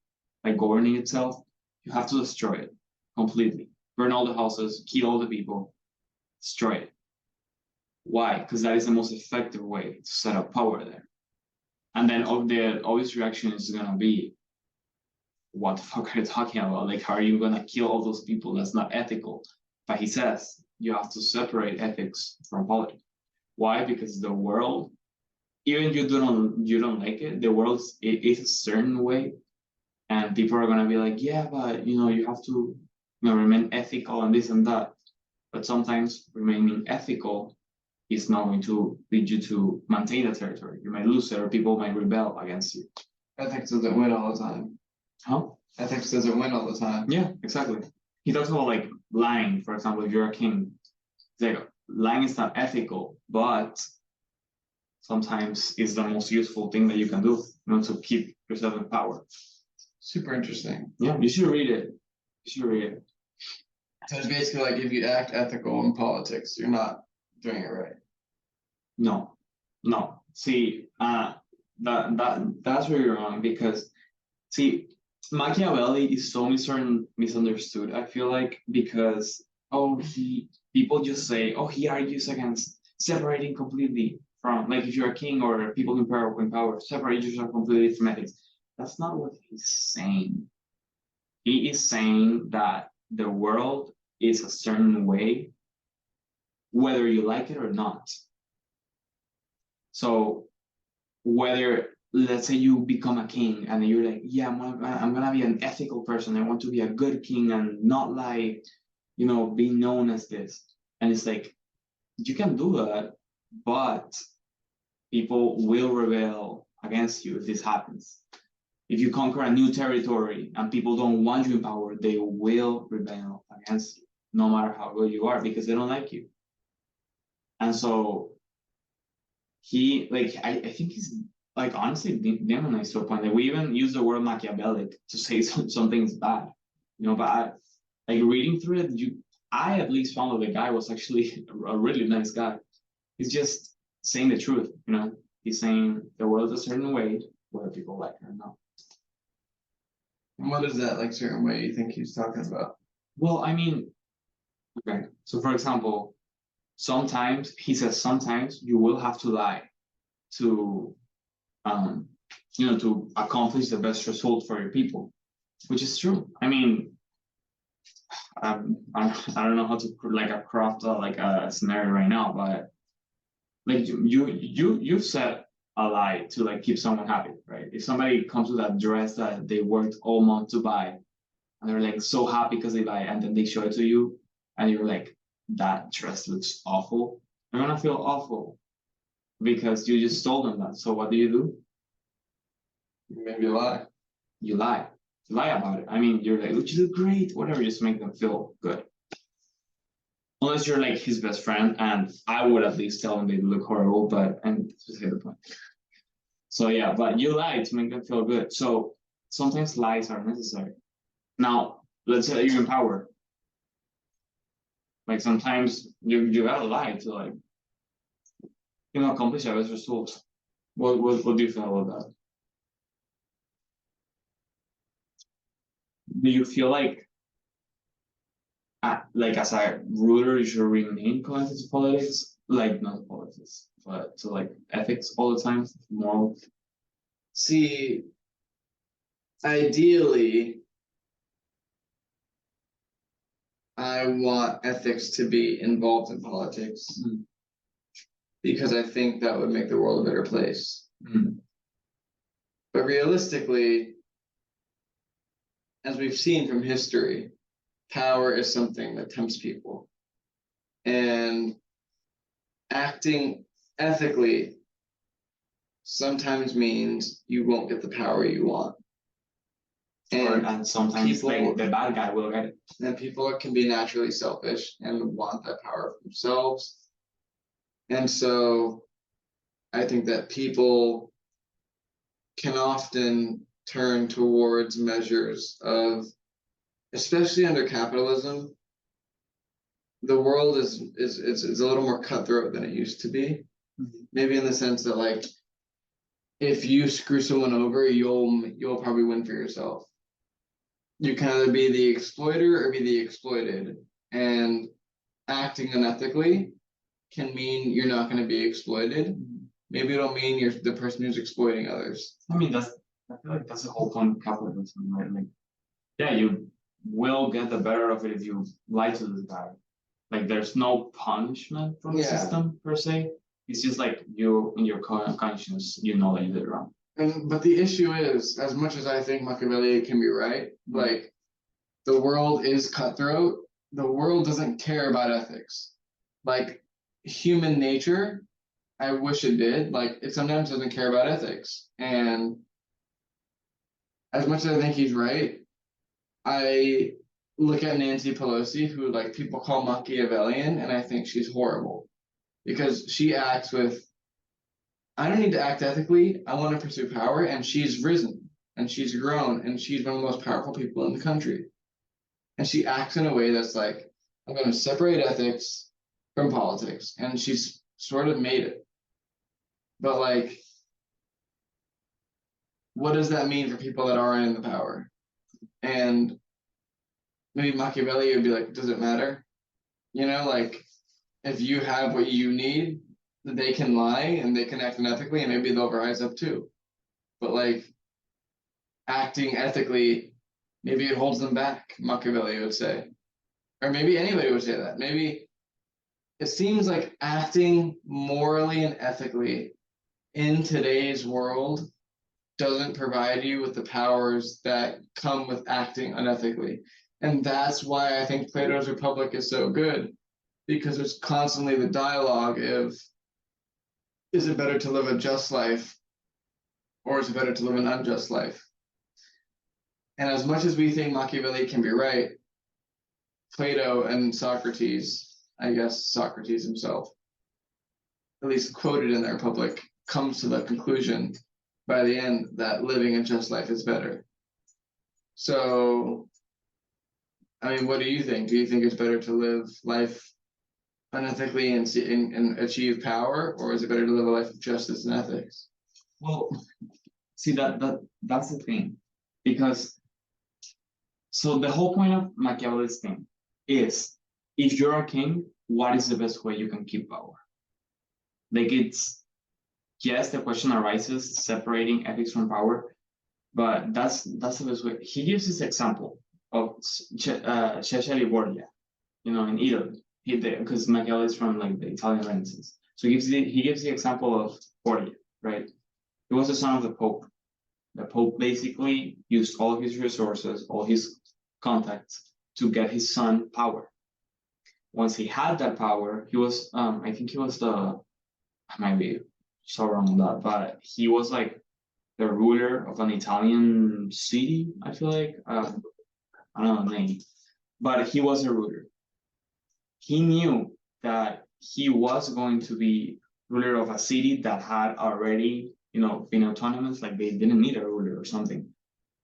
governing itself. You have to destroy it completely, burn all the houses, kill all the people, destroy it. Why? Because that is the most effective way to set up power there. And then the obvious reaction is gonna be, what the fuck are you talking about? Like, how are you gonna kill all those people? That's not ethical. But he says you have to separate ethics from politics. Why? Because the world, even you don't like it, the world is a certain way, and people are gonna be like, yeah, but you have to remain ethical and this and that. But sometimes remaining ethical is not going to lead you to maintain the territory. You might lose it, or people might rebel against you. Ethics doesn't win all the time. Huh? Ethics doesn't win all the time. Yeah, exactly. He talks about like lying, for example, if you're a king. It's like lying is not ethical, but sometimes it's the most useful thing that you can do, to keep yourself in power. Super interesting. Yeah, you should read it. You should read it. So it's basically like if you act ethical in politics, you're not doing it right. No. See, that's where you're wrong, because see, Machiavelli is so misunderstood. I feel like, because people just say, he argues against separating completely from, like, if you're a king or people in power, separate yourself completely from ethics. That's not what he's saying. He is saying that the world is a certain way, whether you like it or not. So whether, let's say, you become a king and you're like, yeah, I'm gonna be an ethical person. I want to be a good king and not like, be known as this. And it's like, you can do that, but people will rebel against you if this happens. If you conquer a new territory and people don't want you in power, they will rebel against you, no matter how good you are, because they don't like you. And so I think he's like, honestly demonized to a point that we even use the word Machiavellic to say something's bad, but like reading through it, I at least found that the guy was actually a really nice guy. He's just saying the truth, He's saying the world is a certain way, whether people like it or not. And what is that, like, certain way you think he's talking about? Well, I mean, okay. So for example, sometimes you will have to lie to to accomplish the best result for your people, which is true. I mean, I don't know how to craft a scenario right now, but like you've said a lie to like keep someone happy, right? If somebody comes with a dress that they worked all month to buy, and they're like so happy because they buy it, and then they show it to you, and you're like, that dress looks awful, they're gonna feel awful because you just told them that. So what do? Maybe lie. You lie. You lie about it. I mean, you're like, you look great, whatever, just to make them feel good. Unless you're like his best friend, and I would at least tell them they look horrible, and just hit the point. So yeah, but you lie to make them feel good. So sometimes lies are necessary. Now, let's say you're in power. Like sometimes you gotta lie to like, accomplish your best results. What do you feel about that? Do you feel like as a ruler, you should remain connected to politics, like not politics, but to like ethics all the time, moral? See, ideally, I want ethics to be involved in politics because I think that would make the world a better place. But realistically, as we've seen from history, power is something that tempts people. And acting ethically sometimes means you won't get the power you want. And sometimes people, the bad guy will get it. And people can be naturally selfish and want that power for themselves. And so I think that people can often turn towards measures of, especially under capitalism, the world is a little more cutthroat than it used to be. Maybe in the sense that like if you screw someone over, you'll probably win for yourself. You can either be the exploiter or be the exploited. And acting unethically can mean you're not going to be exploited. Maybe it'll mean you're the person who's exploiting others. I mean, I feel like that's the whole point of capitalism, right? Like, yeah, you will get the better of it if you lie to this guy. Like, there's no punishment from the Yeah. system per se. It's just like you, in your conscience, you know that you did it wrong. But the issue is, as much as I think Machiavelli can be right, like the world is cutthroat. The world doesn't care about ethics. Like human nature, I wish it did. Like it sometimes doesn't care about ethics. And as much as I think he's right, I look at Nancy Pelosi, who like people call Machiavellian, and I think she's horrible because she acts with, I don't need to act ethically. I want to pursue power, and she's risen and she's grown and she's one of the most powerful people in the country. And she acts in a way that's like, I'm going to separate ethics from politics, and she's sort of made it. But like, what does that mean for people that aren't in the power? And maybe Machiavelli would be like, does it matter? You know, like if you have what you need, they can lie and they can act unethically, and maybe they'll rise up too. But like acting ethically, maybe it holds them back, Machiavelli would say. Or maybe anybody would say that. Maybe it seems like acting morally and ethically in today's world doesn't provide you with the powers that come with acting unethically. And that's why I think Plato's Republic is so good, because it's constantly the dialogue of, is it better to live a just life or is it better to live an unjust life? And as much as we think Machiavelli can be right, Plato and Socrates, I guess Socrates himself, at least quoted in the Republic, comes to the conclusion by the end that living a just life is better. So, I mean, what do you think? Do you think it's better to live life unethically and achieve power, or is it better to live a life of justice and ethics? Well, see that's the thing, because so the whole point of Machiavelli's thing is, if you're a king, what is the best way you can keep power? Like it's, yes, the question arises separating ethics from power, but that's the best way. He gives this example of Cesare Borgia, in Italy. Because Machiavelli is from like the Italian Renaissance, so he gives the example of Borgia, right? He was the son of the Pope. The Pope basically used all his resources, all his contacts to get his son power. Once he had that power, he was, I think he was I might be so wrong on that, but he was like the ruler of an Italian city, I feel like. I don't know the name, but he was a ruler. He knew that he was going to be ruler of a city that had already, been autonomous, like they didn't need a ruler or something.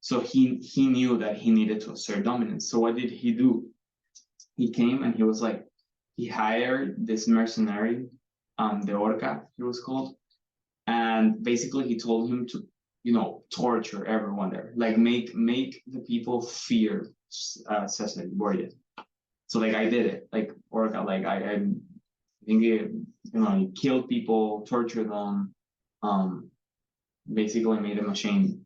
So he knew that he needed to assert dominance. So what did he do? He came and he was like, he hired this mercenary, the Orca, he was called, and basically he told him to, torture everyone there, like make the people fear Cesare Borgia. So like I did it, like Orca, like I think it, he killed people, tortured them, basically made them ashamed.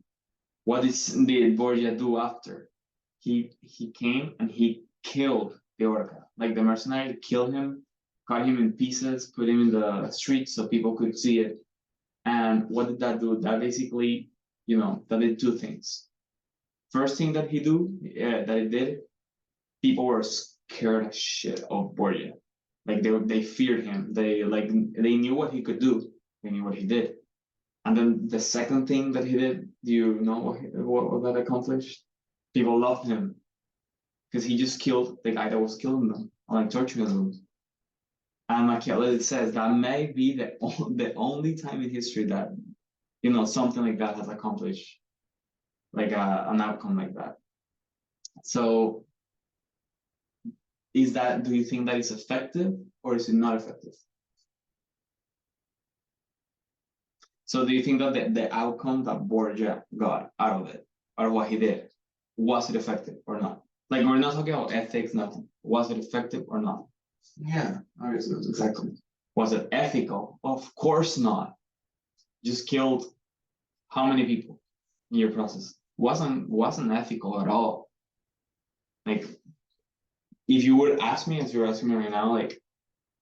What did Borgia do after? He came and he killed the Orca. Like the mercenary killed him, cut him in pieces, put him in the streets so people could see it. And what did that do? That basically, that did two things. First thing that he did, people were scared as shit of Borgia. Like they feared him. They knew what he could do. They knew what he did. And then the second thing that he did, do you know what that accomplished? People loved him because he just killed the guy that was killing them, or like torturing them. And Machiavelli says that may be the only time in history that something like that has accomplished, like an outcome like that. So do you think that is effective or is it not effective? So do you think that the outcome that Borgia got out of it, out of what he did, was it effective or not? Like, we're not talking about ethics, nothing. Was it effective or not? Yeah, obviously it was effective. Was it ethical? Of course not. Just killed how many people in your process? Wasn't ethical at all. Like, if you would ask me, as you're asking me right now, like,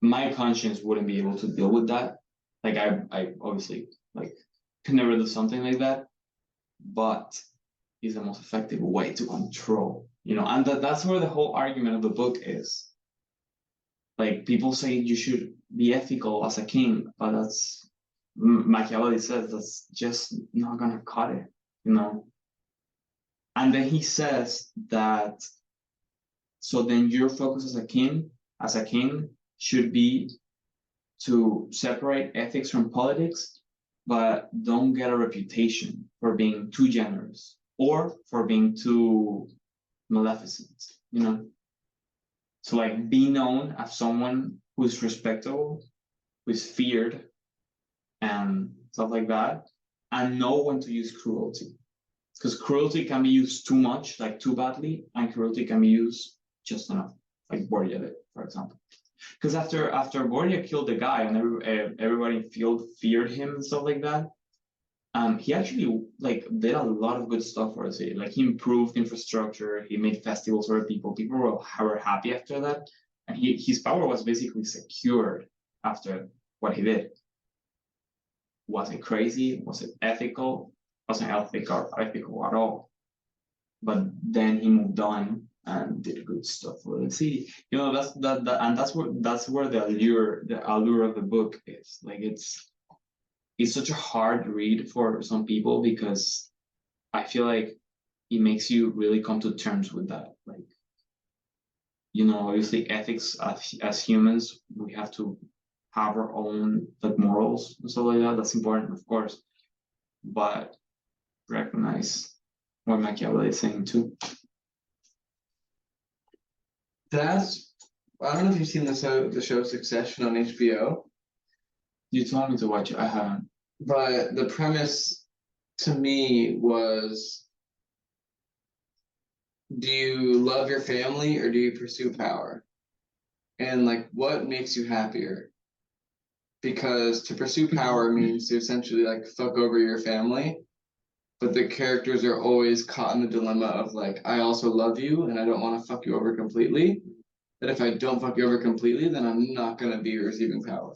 my conscience wouldn't be able to deal with that. Like, I obviously like could never do something like that, but it's the most effective way to control, and that's where the whole argument of the book is. Like, people say you should be ethical as a king, but that's Machiavelli says that's just not gonna cut it, And then he says that so then your focus as a king, should be to separate ethics from politics, but don't get a reputation for being too generous or for being too maleficent, So like, be known as someone who's respectable, who's feared, and stuff like that, and know when to use cruelty. Because cruelty can be used too much, like too badly, and cruelty can be used just enough, like Borgia did, for example. Because after Borgia killed the guy and everybody feared him and stuff like that, he actually like did a lot of good stuff for the city. Like, he improved infrastructure, he made festivals for people. People were happy after that, and his power was basically secured after what he did. Was it crazy? Was it ethical? Wasn't ethical at all. But then he moved on and did good stuff for the city. That's where the allure of the book is. Like, it's such a hard read for some people because I feel like it makes you really come to terms with that. Like, obviously ethics as humans, we have to have our own like morals and stuff like that. That's important, of course, but recognize what Machiavelli is saying too. I don't know if you've seen the show Succession on HBO. You told me to watch it. I haven't. But the premise to me was, do you love your family or do you pursue power? And like, what makes you happier? Because to pursue power means to essentially like fuck over your family, but the characters are always caught in the dilemma of like, I also love you and I don't want to fuck you over completely. That if I don't fuck you over completely, then I'm not gonna be receiving power.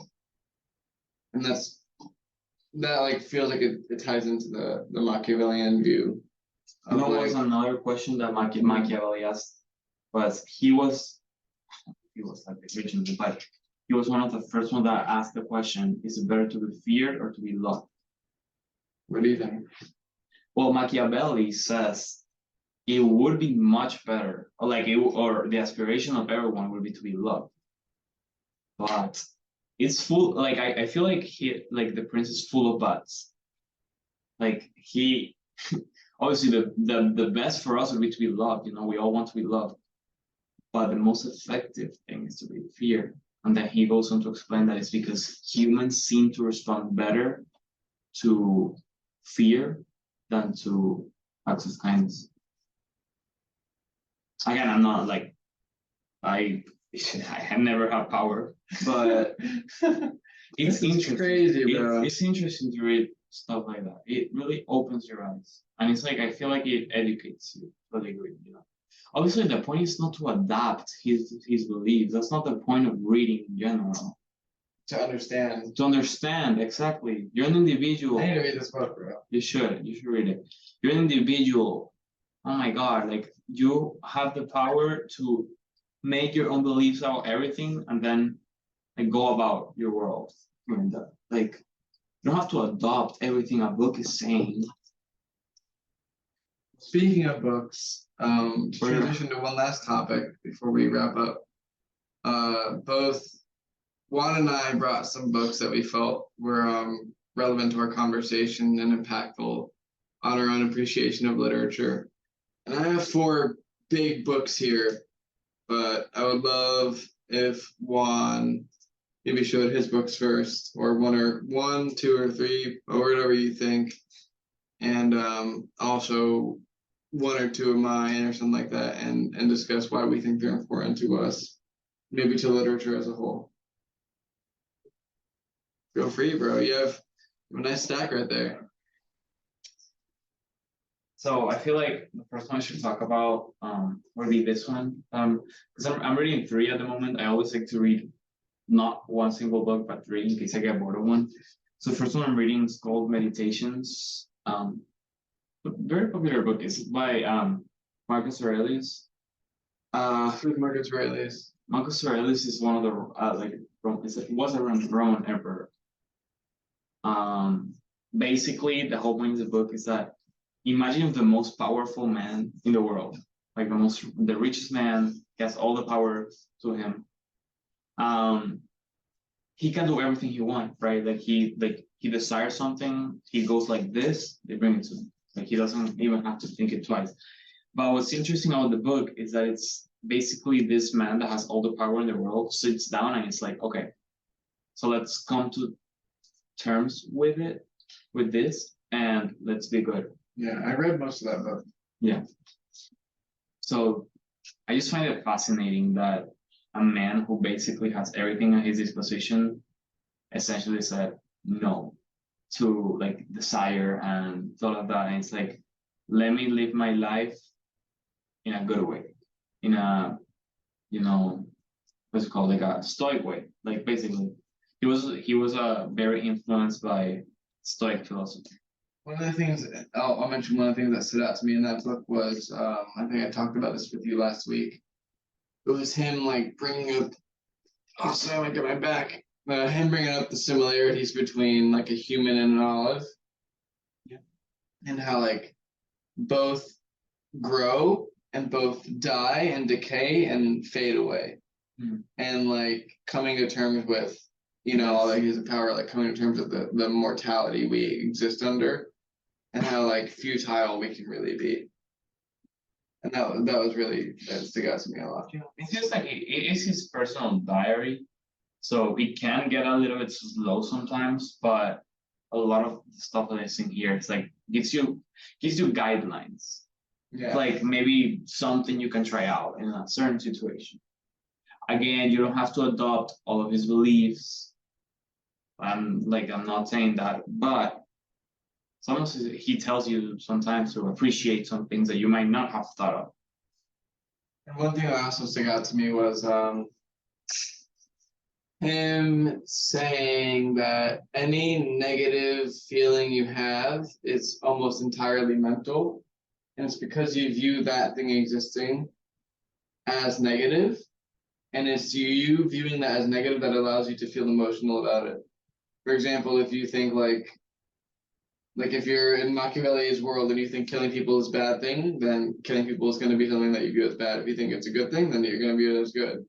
And that like feels like it ties into the Machiavellian view. What was another question that Machiavelli asked? He was like the original, but he was one of the first ones that asked the question: is it better to be feared or to be loved? What do you think? Well, Machiavelli says it would be much better, or the aspiration of everyone would be to be loved. But it's full. Like, I feel like the prince is full of buts. Like, he obviously the best for us would be to be loved. We all want to be loved, but the most effective thing is to be feared. And then he goes on to explain that it's because humans seem to respond better to fear than to acts of kindness. Again, I'm not like I never have power, but it's interesting. Crazy, bro. It's interesting to read stuff like that. It really opens your eyes, and it's like I feel like it educates you to a degree. Obviously, the point is not to adapt his beliefs. That's not the point of reading in general. To understand. To understand, exactly. You're an individual. I need to read this book, bro. You should read it. You're an individual. Oh my God, like, you have the power to make your own beliefs about everything and then like go about your world doing that. Like, you don't have to adopt everything a book is saying. Speaking of books, to transition to one last topic before we wrap up. Both Juan and I brought some books that we felt were relevant to our conversation and impactful on our own appreciation of literature. And I have 4 big books here but I would love if Juan maybe showed his books first, or one, two, or three, or whatever you think, and also one or two of mine or something like that, and discuss why we think they're important to us, maybe to literature as a whole. Feel free, bro. You have a nice stack right there. So I feel like the first one I should talk about would be this one. Because I'm reading three at the moment. I always like to read not one single book, but three in case I get bored of one. So the first one I'm reading is called Meditations. Very popular book. It's by Marcus Aurelius. Who's Marcus Aurelius? Marcus Aurelius is one of the was a Roman emperor. Basically, the whole point of the book is that imagine the most powerful man in the world, like the richest man, has all the power to him. He can do everything he wants, right? Like he desires something, he goes like this, they bring it to him. Like he doesn't even have to think it twice. But what's interesting about the book is that it's basically this man that has all the power in the world sits down and it's like, okay, so let's come to terms with this, and let's be good. Yeah, I read most of that book. Yeah. So I just find it fascinating that a man who basically has everything at his disposition essentially said no to like desire and all of that. And it's like, let me live my life in a good way, in a, what's it called, like a stoic way. Like basically, he was very influenced by Stoic philosophy. One of the things I'll mention, one of the things that stood out to me in that book was I think I talked about this with you last week. It was him like bringing up. Oh, sorry, I got my back. Him bringing up the similarities between like a human and an olive. Yeah. And how like both grow and both die and decay and fade away. Mm. And like coming to terms with, like his power, like coming to terms with the mortality we exist under, and how like futile we can really be. And that was really, that stuck out to me a lot. It's just like it is his personal diary, so it can get a little bit slow sometimes, but a lot of the stuff that is in here, it's like gives you guidelines. Yeah. Like maybe something you can try out in a certain situation. Again, you don't have to adopt all of his beliefs. I'm not saying that, but sometimes he tells you sometimes to appreciate some things that you might not have thought of. And one thing that also stuck out to me was him saying that any negative feeling you have is almost entirely mental, and it's because you view that thing existing as negative, and it's you viewing that as negative that allows you to feel emotional about it. For example, if you think like if you're in Machiavelli's world and you think killing people is a bad thing, then killing people is going to be something that you view as bad. If you think it's a good thing, then you're going to view it as good.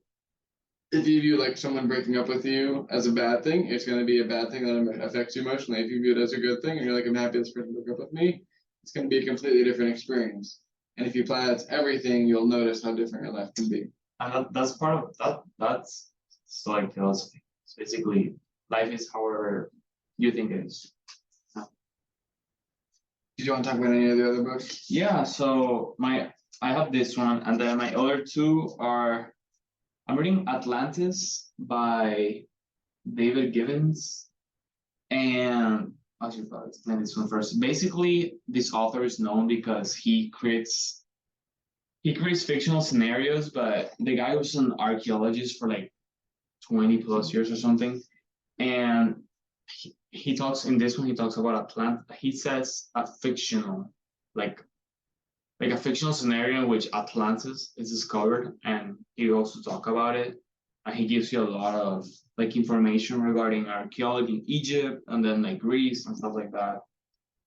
If you view like someone breaking up with you as a bad thing, it's going to be a bad thing that affects you emotionally. If you view it as a good thing and you're like, I'm happy this person broke up with me, it's going to be a completely different experience. And if you apply that to everything, you'll notice how different your life can be. And that's part of that. That's Stoic philosophy. So basically, life is however you think it is. Did you want to talk about any of the other books? Yeah. So I have this one, and then my other two are. I'm reading Atlantis by David Gibbons, and I should probably explain this one first. Basically, this author is known because he creates fictional scenarios, but the guy was an archaeologist for like 20 plus years or something, and he talks in this one. He talks about Atlantis. He says a fictional, like a fictional scenario in which Atlantis is discovered, and he also talk about it. And he gives you a lot of like information regarding archaeology in Egypt and then like Greece and stuff like that.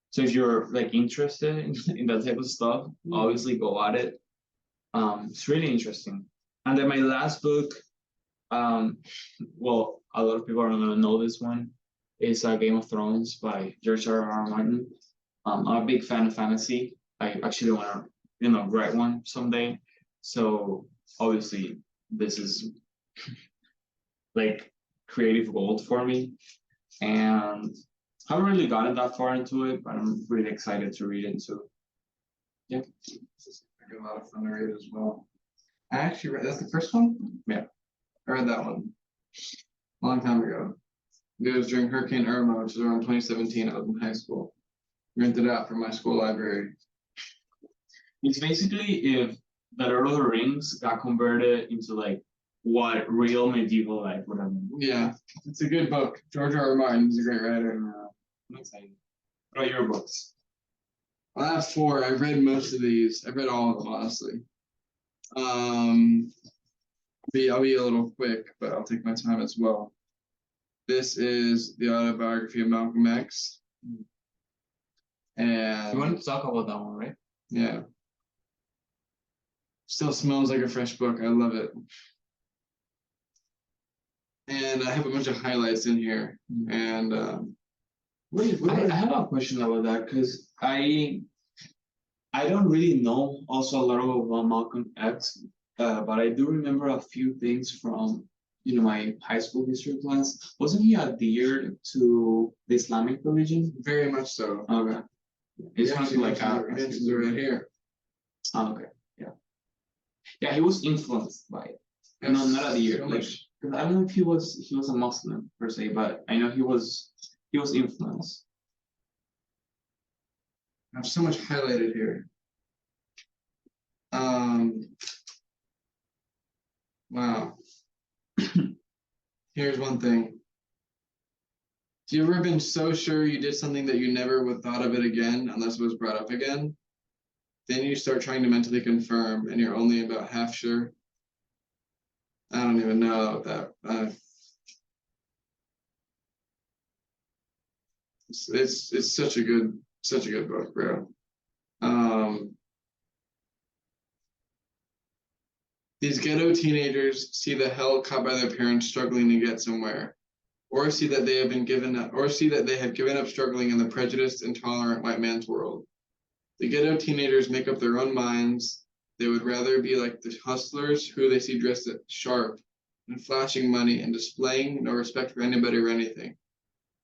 So if you're like interested in that type of stuff, obviously go at it. It's really interesting. And then my last book, well, a lot of people are gonna know this one, is Game of Thrones by George R.R. Martin. I'm a big fan of fantasy. I actually want to, write one someday. So obviously, this is like creative gold for me. And I haven't really gotten that far into it, but I'm really excited to read it too. Yeah. It's a lot of fun to read as well. I actually read that's the first one? Yeah. I read that one a long time ago. It was during Hurricane Irma, which was around 2017. I was in high school. Rented it out from my school library. It's basically if the Lord of the Rings got converted into like what real medieval life would have been. Yeah, it's a good book. George R. R. Martin is a great writer. I'm excited. What are your books? I have 4. I've read most of these. I've read all of them, honestly. I'll be a little quick, but I'll take my time as well. This is the autobiography of Malcolm X. And You wanted to talk about that one, right? yeah. Still smells like a fresh book. I love it. And I have a bunch of highlights in here. And I have a question about that because I don't really know also a lot about Malcolm X, but I do remember a few things from my high school history class. Wasn't he adhered to the Islamic religion? very much so. Okay. It's kind of like mentions it right here. Oh, okay. Yeah. Yeah, he was influenced by it. No, not adhered. So Like, much. 'cause I don't know if he was a Muslim per se, but I know he was influenced. I have so much highlighted here. Wow. Here's one thing. Have you ever been so sure you did something that you never would thought of it again unless it was brought up again? Then you start trying to mentally confirm and you're only about half sure. I don't even know that. It's such a good book, bro. These ghetto teenagers see the hell caught by their parents struggling to get somewhere, or see that they have given up struggling in the prejudiced, intolerant white man's world. The ghetto teenagers make up their own minds. They would rather be like the hustlers who they see dressed sharp and flashing money and displaying no respect for anybody or anything.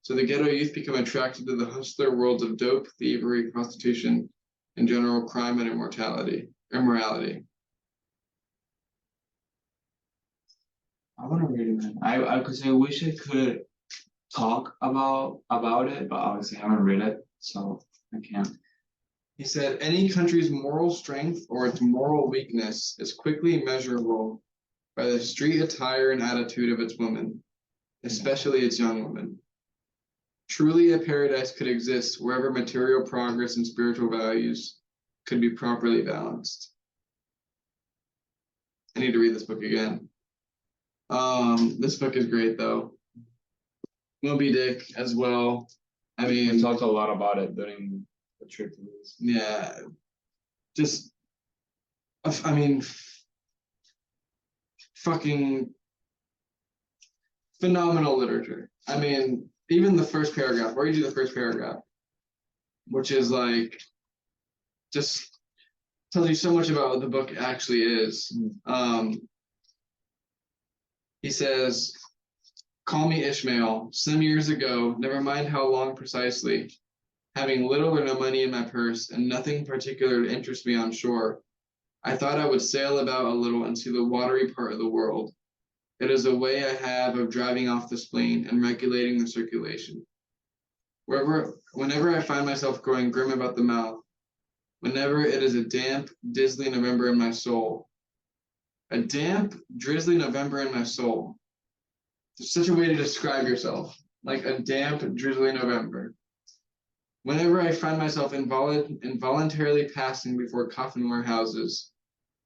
So the ghetto youth become attracted to the hustler worlds of dope, thievery, prostitution, and general crime and immorality. I want to read it, man. I because I wish I could talk about it, but obviously I haven't read it, so I can't. He said, any country's moral strength or its moral weakness is quickly measurable by the street attire and attitude of its women, especially its young women. Truly, a paradise could exist wherever material progress and spiritual values could be properly balanced. I need to read this book again. This book is great, though. Moby Dick as well. I We mean, talked a lot about it during the trip to this. yeah, just, I mean, fucking phenomenal literature. I mean, even the first paragraph, I'll read you the first paragraph, which is like, just tells you so much about what the book actually is. He says, call me Ishmael. Some years ago, never mind how long precisely, having little or no money in my purse and nothing particular to interest me on shore, I thought I would sail about a little and see the watery part of the world. It is a way I have of driving off the spleen and regulating the circulation. Whenever I find myself growing grim about the mouth, whenever it is a damp, drizzly November in my soul, a damp, drizzly November in my soul. There's such a way to describe yourself, like a damp, drizzly November. Whenever I find myself involuntarily passing before coffin warehouses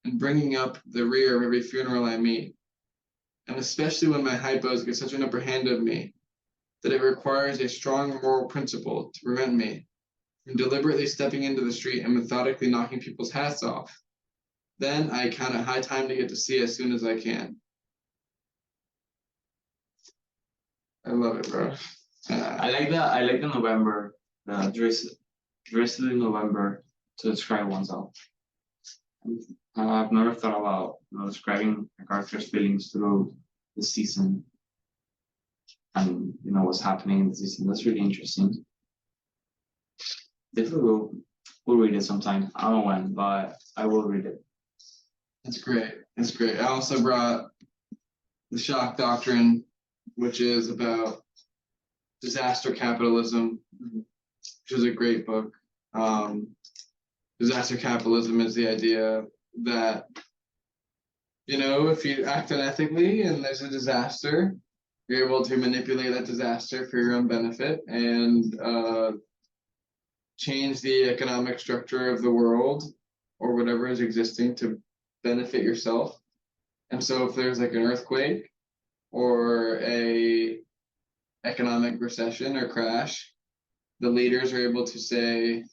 and bringing up the rear of every funeral I meet, and especially when my hypos get such an upper hand of me that it requires a strong moral principle to prevent me from deliberately stepping into the street and methodically knocking people's hats off, then I count it high time to get to sea as soon as I can. I love it, bro. I like the November, the drizzly November to describe oneself. I've never thought about describing a character's feelings through the season and what's happening in the season. That's really interesting. Definitely will read it sometime. I don't know when, but I will read it. That's great. That's great. I also brought The Shock Doctrine, which is about disaster capitalism, which is a great book. Disaster capitalism is the idea that, if you act unethically and there's a disaster, you're able to manipulate that disaster for your own benefit and change the economic structure of the world or whatever is existing to benefit yourself. And so if there's like an earthquake or a economic recession or crash, the leaders are able to say,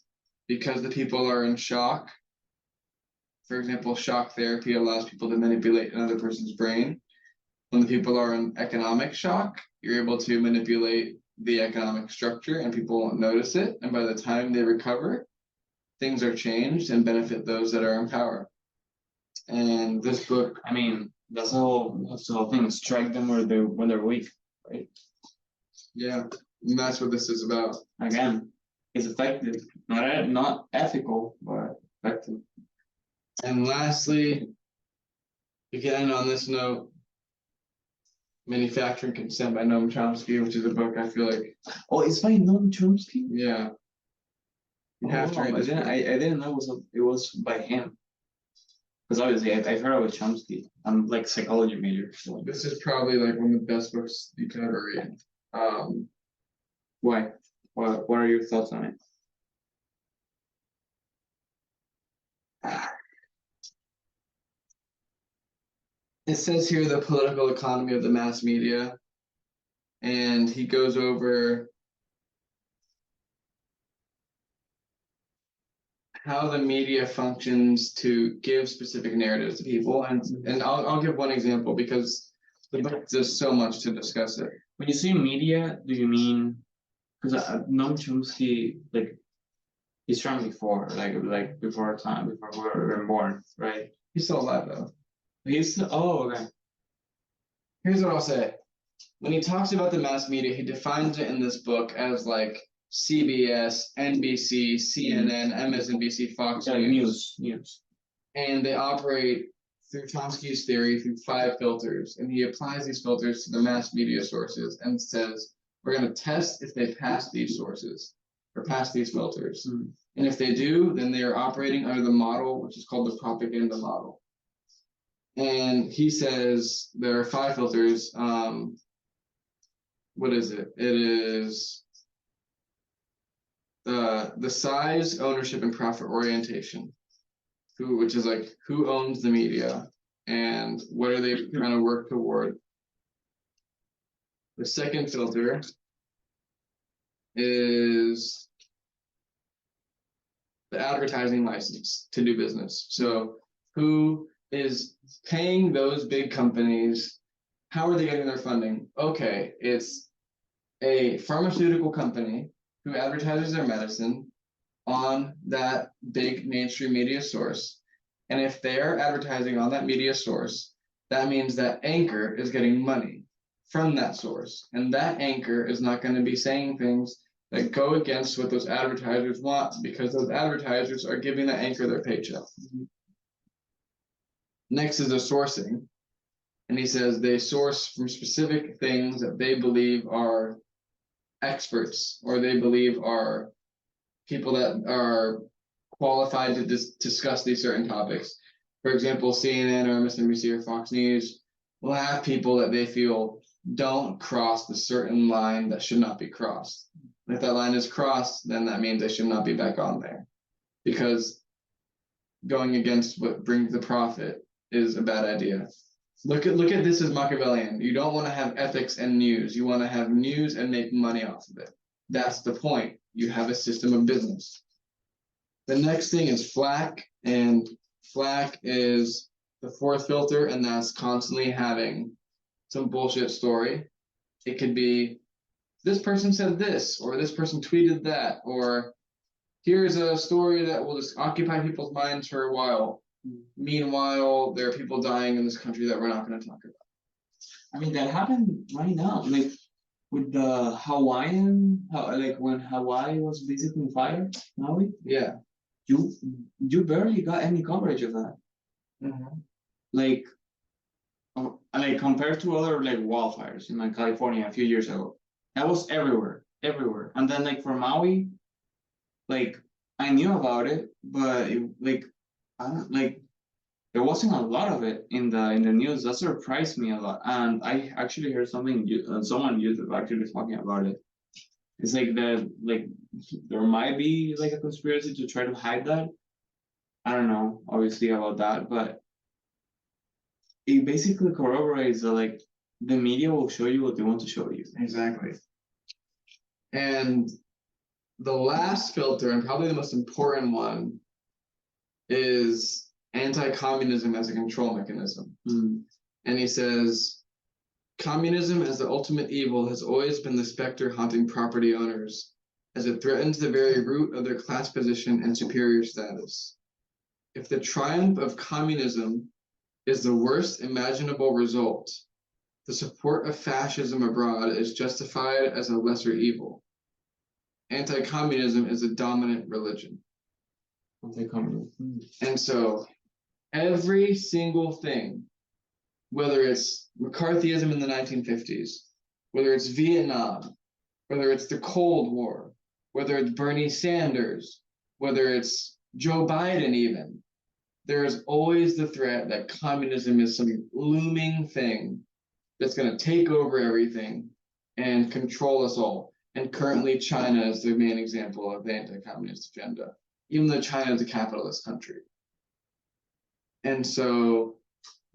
because the people are in shock, for example, shock therapy allows people to manipulate another person's brain. When the people are in economic shock, you're able to manipulate the economic structure and people won't notice it. And by the time they recover, things are changed and benefit those that are in power. And this book, I mean, that's the whole thing. Strike them when they're weak, right? yeah, and that's what this is about. Again, it's effective. Not ethical, but effective. And lastly, to get in on this note, Manufacturing Consent by Noam Chomsky, which is a book I feel like, Oh, it's by Noam Chomsky? yeah, you have to read I this didn't. book. I didn't know it was by him. Because obviously I've heard of Chomsky. I'm like psychology major. So. This is probably like one of the best books you could ever read. Why? What are your thoughts on it? It says here the political economy of the mass media, and he goes over how the media functions to give specific narratives to people. And I'll give one example because the book does so much to discuss it. When you say media, do you mean because Noam Chomsky he's from before before our time, before we were born, right? He's still alive though. Okay. Here's what I'll say. When he talks about the mass media, he defines it in this book as like CBS, NBC, CNN, MSNBC, Fox News. News. And they operate through Chomsky's theory through 5 filters. And he applies these filters to the mass media sources and says, we're going to test if they pass these sources or pass these filters. Mm. And if they do, then they are operating under the model, which is called the propaganda model. And he says there are 5 filters. What is it? It is the size, ownership, and profit orientation. Which is like who owns the media and what are they trying to work toward. The second filter is the advertising license to do business. So who is paying those big companies? How are they getting their funding? Okay, it's a pharmaceutical company who advertises their medicine on that big mainstream media source. And if they're advertising on that media source, that means that anchor is getting money from that source. And that anchor is not going to be saying things that go against what those advertisers want because those advertisers are giving that anchor their paycheck. Next is the sourcing. And he says they source from specific things that they believe are experts or they believe are people that are qualified to discuss these certain topics. For example, CNN or MSNBC or Fox News will have people that they feel don't cross the certain line that should not be crossed. If that line is crossed, then that means they should not be back on there because going against what brings the profit is a bad idea. Look at this as Machiavellian. You don't want to have ethics and news. You want to have news and make money off of it. That's the point. You have a system of business. The next thing is flack, and flack is the 4th filter, and that's constantly having some bullshit story. It could be this person said this, or this person tweeted that, or here's a story that will just occupy people's minds for a while. Meanwhile, there are people dying in this country that we're not going to talk about. I mean, that happened right now, like with the Hawaiian, like when Hawaii was basically on fire, Maui, Yeah. you barely got any coverage of that. Like, like compared to other like wildfires in like California a few years ago, that was everywhere. And then like for Maui, like I knew about it, but like I don't like there wasn't a lot of it in the news. That surprised me a lot, and I actually heard something someone YouTube actually talking about it. It's like that like there might be like a conspiracy to try to hide that. I don't know, obviously about that, but it basically corroborates that like the media will show you what they want to show you. Exactly. And the last filter, and probably the most important one, is anti-communism as a control mechanism. And he says, communism as the ultimate evil has always been the specter haunting property owners, as it threatens the very root of their class position and superior status. If the triumph of communism is the worst imaginable result, the support of fascism abroad is justified as a lesser evil. Anti-communism is a dominant religion. Anti-communism. And so every single thing, whether it's McCarthyism in the 1950s, whether it's Vietnam, whether it's the Cold War, whether it's Bernie Sanders, whether it's Joe Biden even, there is always the threat that communism is some looming thing that's going to take over everything and control us all. And currently China is the main example of the anti-communist agenda, even though China is a capitalist country. And so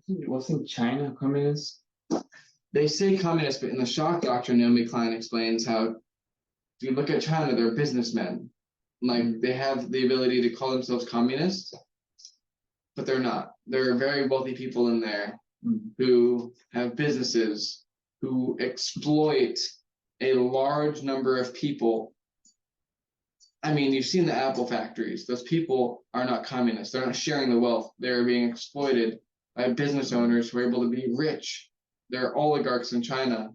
wasn't China communist? They say communist, but in the shock doctrine, Naomi Klein explains how if you look at China, they're businessmen. Like they have the ability to call themselves communists, but they're not. There are very wealthy people in there who have businesses who exploit a large number of people. I mean, you've seen the Apple factories. Those people are not communists. They're not sharing the wealth. They're being exploited by business owners who are able to be rich. There are oligarchs in China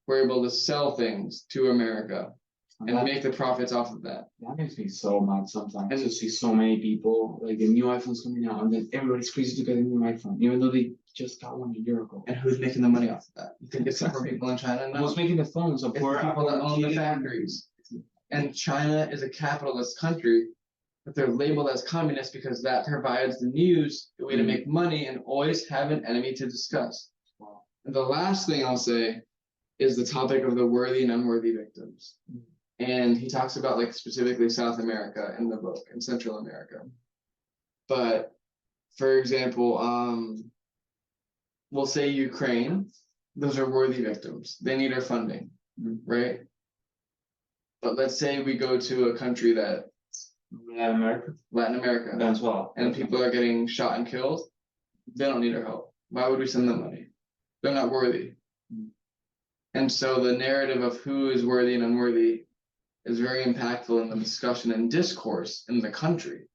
who are able to sell things to America and make the profits off of that. That makes me so mad sometimes to see so many people, like the new iPhones coming out, and then everybody's crazy to get a new iPhone, even though they just got one a year ago. And who's making the money off of that? You think it's the poor people in China? No. Who's making the phones? The poor people that own the factories. And China is a capitalist country, but they're labeled as communist because that provides the news, the way to make money, and always have an enemy to discuss. Wow. And the last thing I'll say is the topic of the worthy and unworthy victims. And he talks about like specifically South America in the book and Central America. But for example, we'll say Ukraine, those are worthy victims. They need our funding, right? But let's say we go to a country that Latin America, Venezuela, and people are getting shot and killed. They don't need our help. Why would we send them money? They're not worthy. And so the narrative of who is worthy and unworthy is very impactful in the discussion and discourse in the country.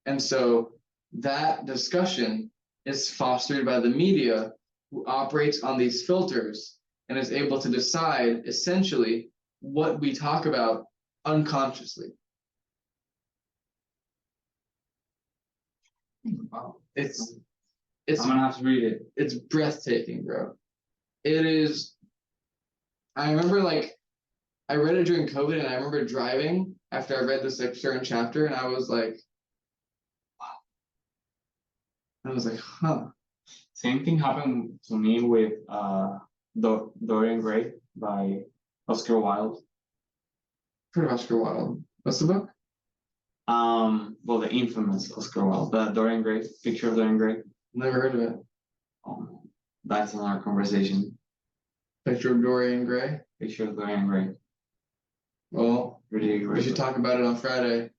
And so that discussion is fostered by the media, who operates on these filters and is able to decide essentially what we talk about unconsciously. Wow. It's I'm gonna have to read it. It's breathtaking, bro. It is. I remember like I read it during COVID, and I remember driving after I read this like certain chapter, and I was like, wow. I was like, huh. Same thing happened to me with Dorian Gray by Oscar Wilde. Heard of Oscar Wilde. What's the book? Well, the infamous Oscar Wilde, the Dorian Gray, Picture of Dorian Gray. Never heard of it. That's another conversation. Picture of Dorian Gray. Picture of Dorian Gray. Well, Really great. we should talk about it on Friday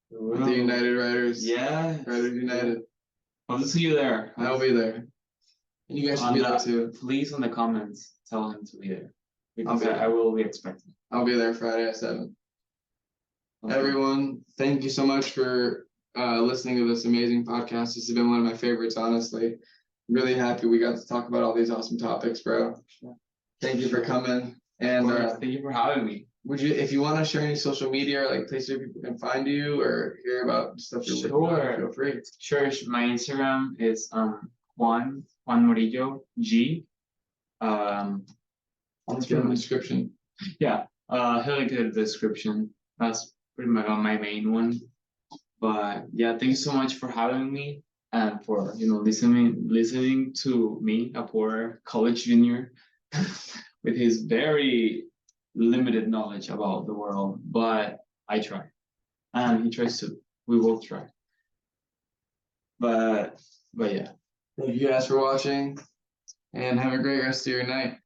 with the United Writers. Yeah. Writers United. I'll see you there. I'll be there. And you guys should be there too. Please, in the comments, tell him to be there. Because I'll be there. I will be expecting. I'll be there Friday at 7. Okay. Everyone, thank you so much for listening to this amazing podcast. This has been one of my favorites, honestly. Really happy we got to talk about all these awesome topics, bro. Thank you for coming. And Thank you for having me. would you, if you want to share any social media or like places where people can find you or hear about stuff you're working on, Sure. feel free. Sure. My Instagram is Juan Morillo G. I'll put it in the description. Yeah. He'll link it in the description. That's pretty much my main one. But yeah, thank you so much for having me and for listening to me, a poor college junior, with his very limited knowledge about the world. But I try, and he tries to. We will try. But yeah. Thank you guys for watching and have a great rest of your night.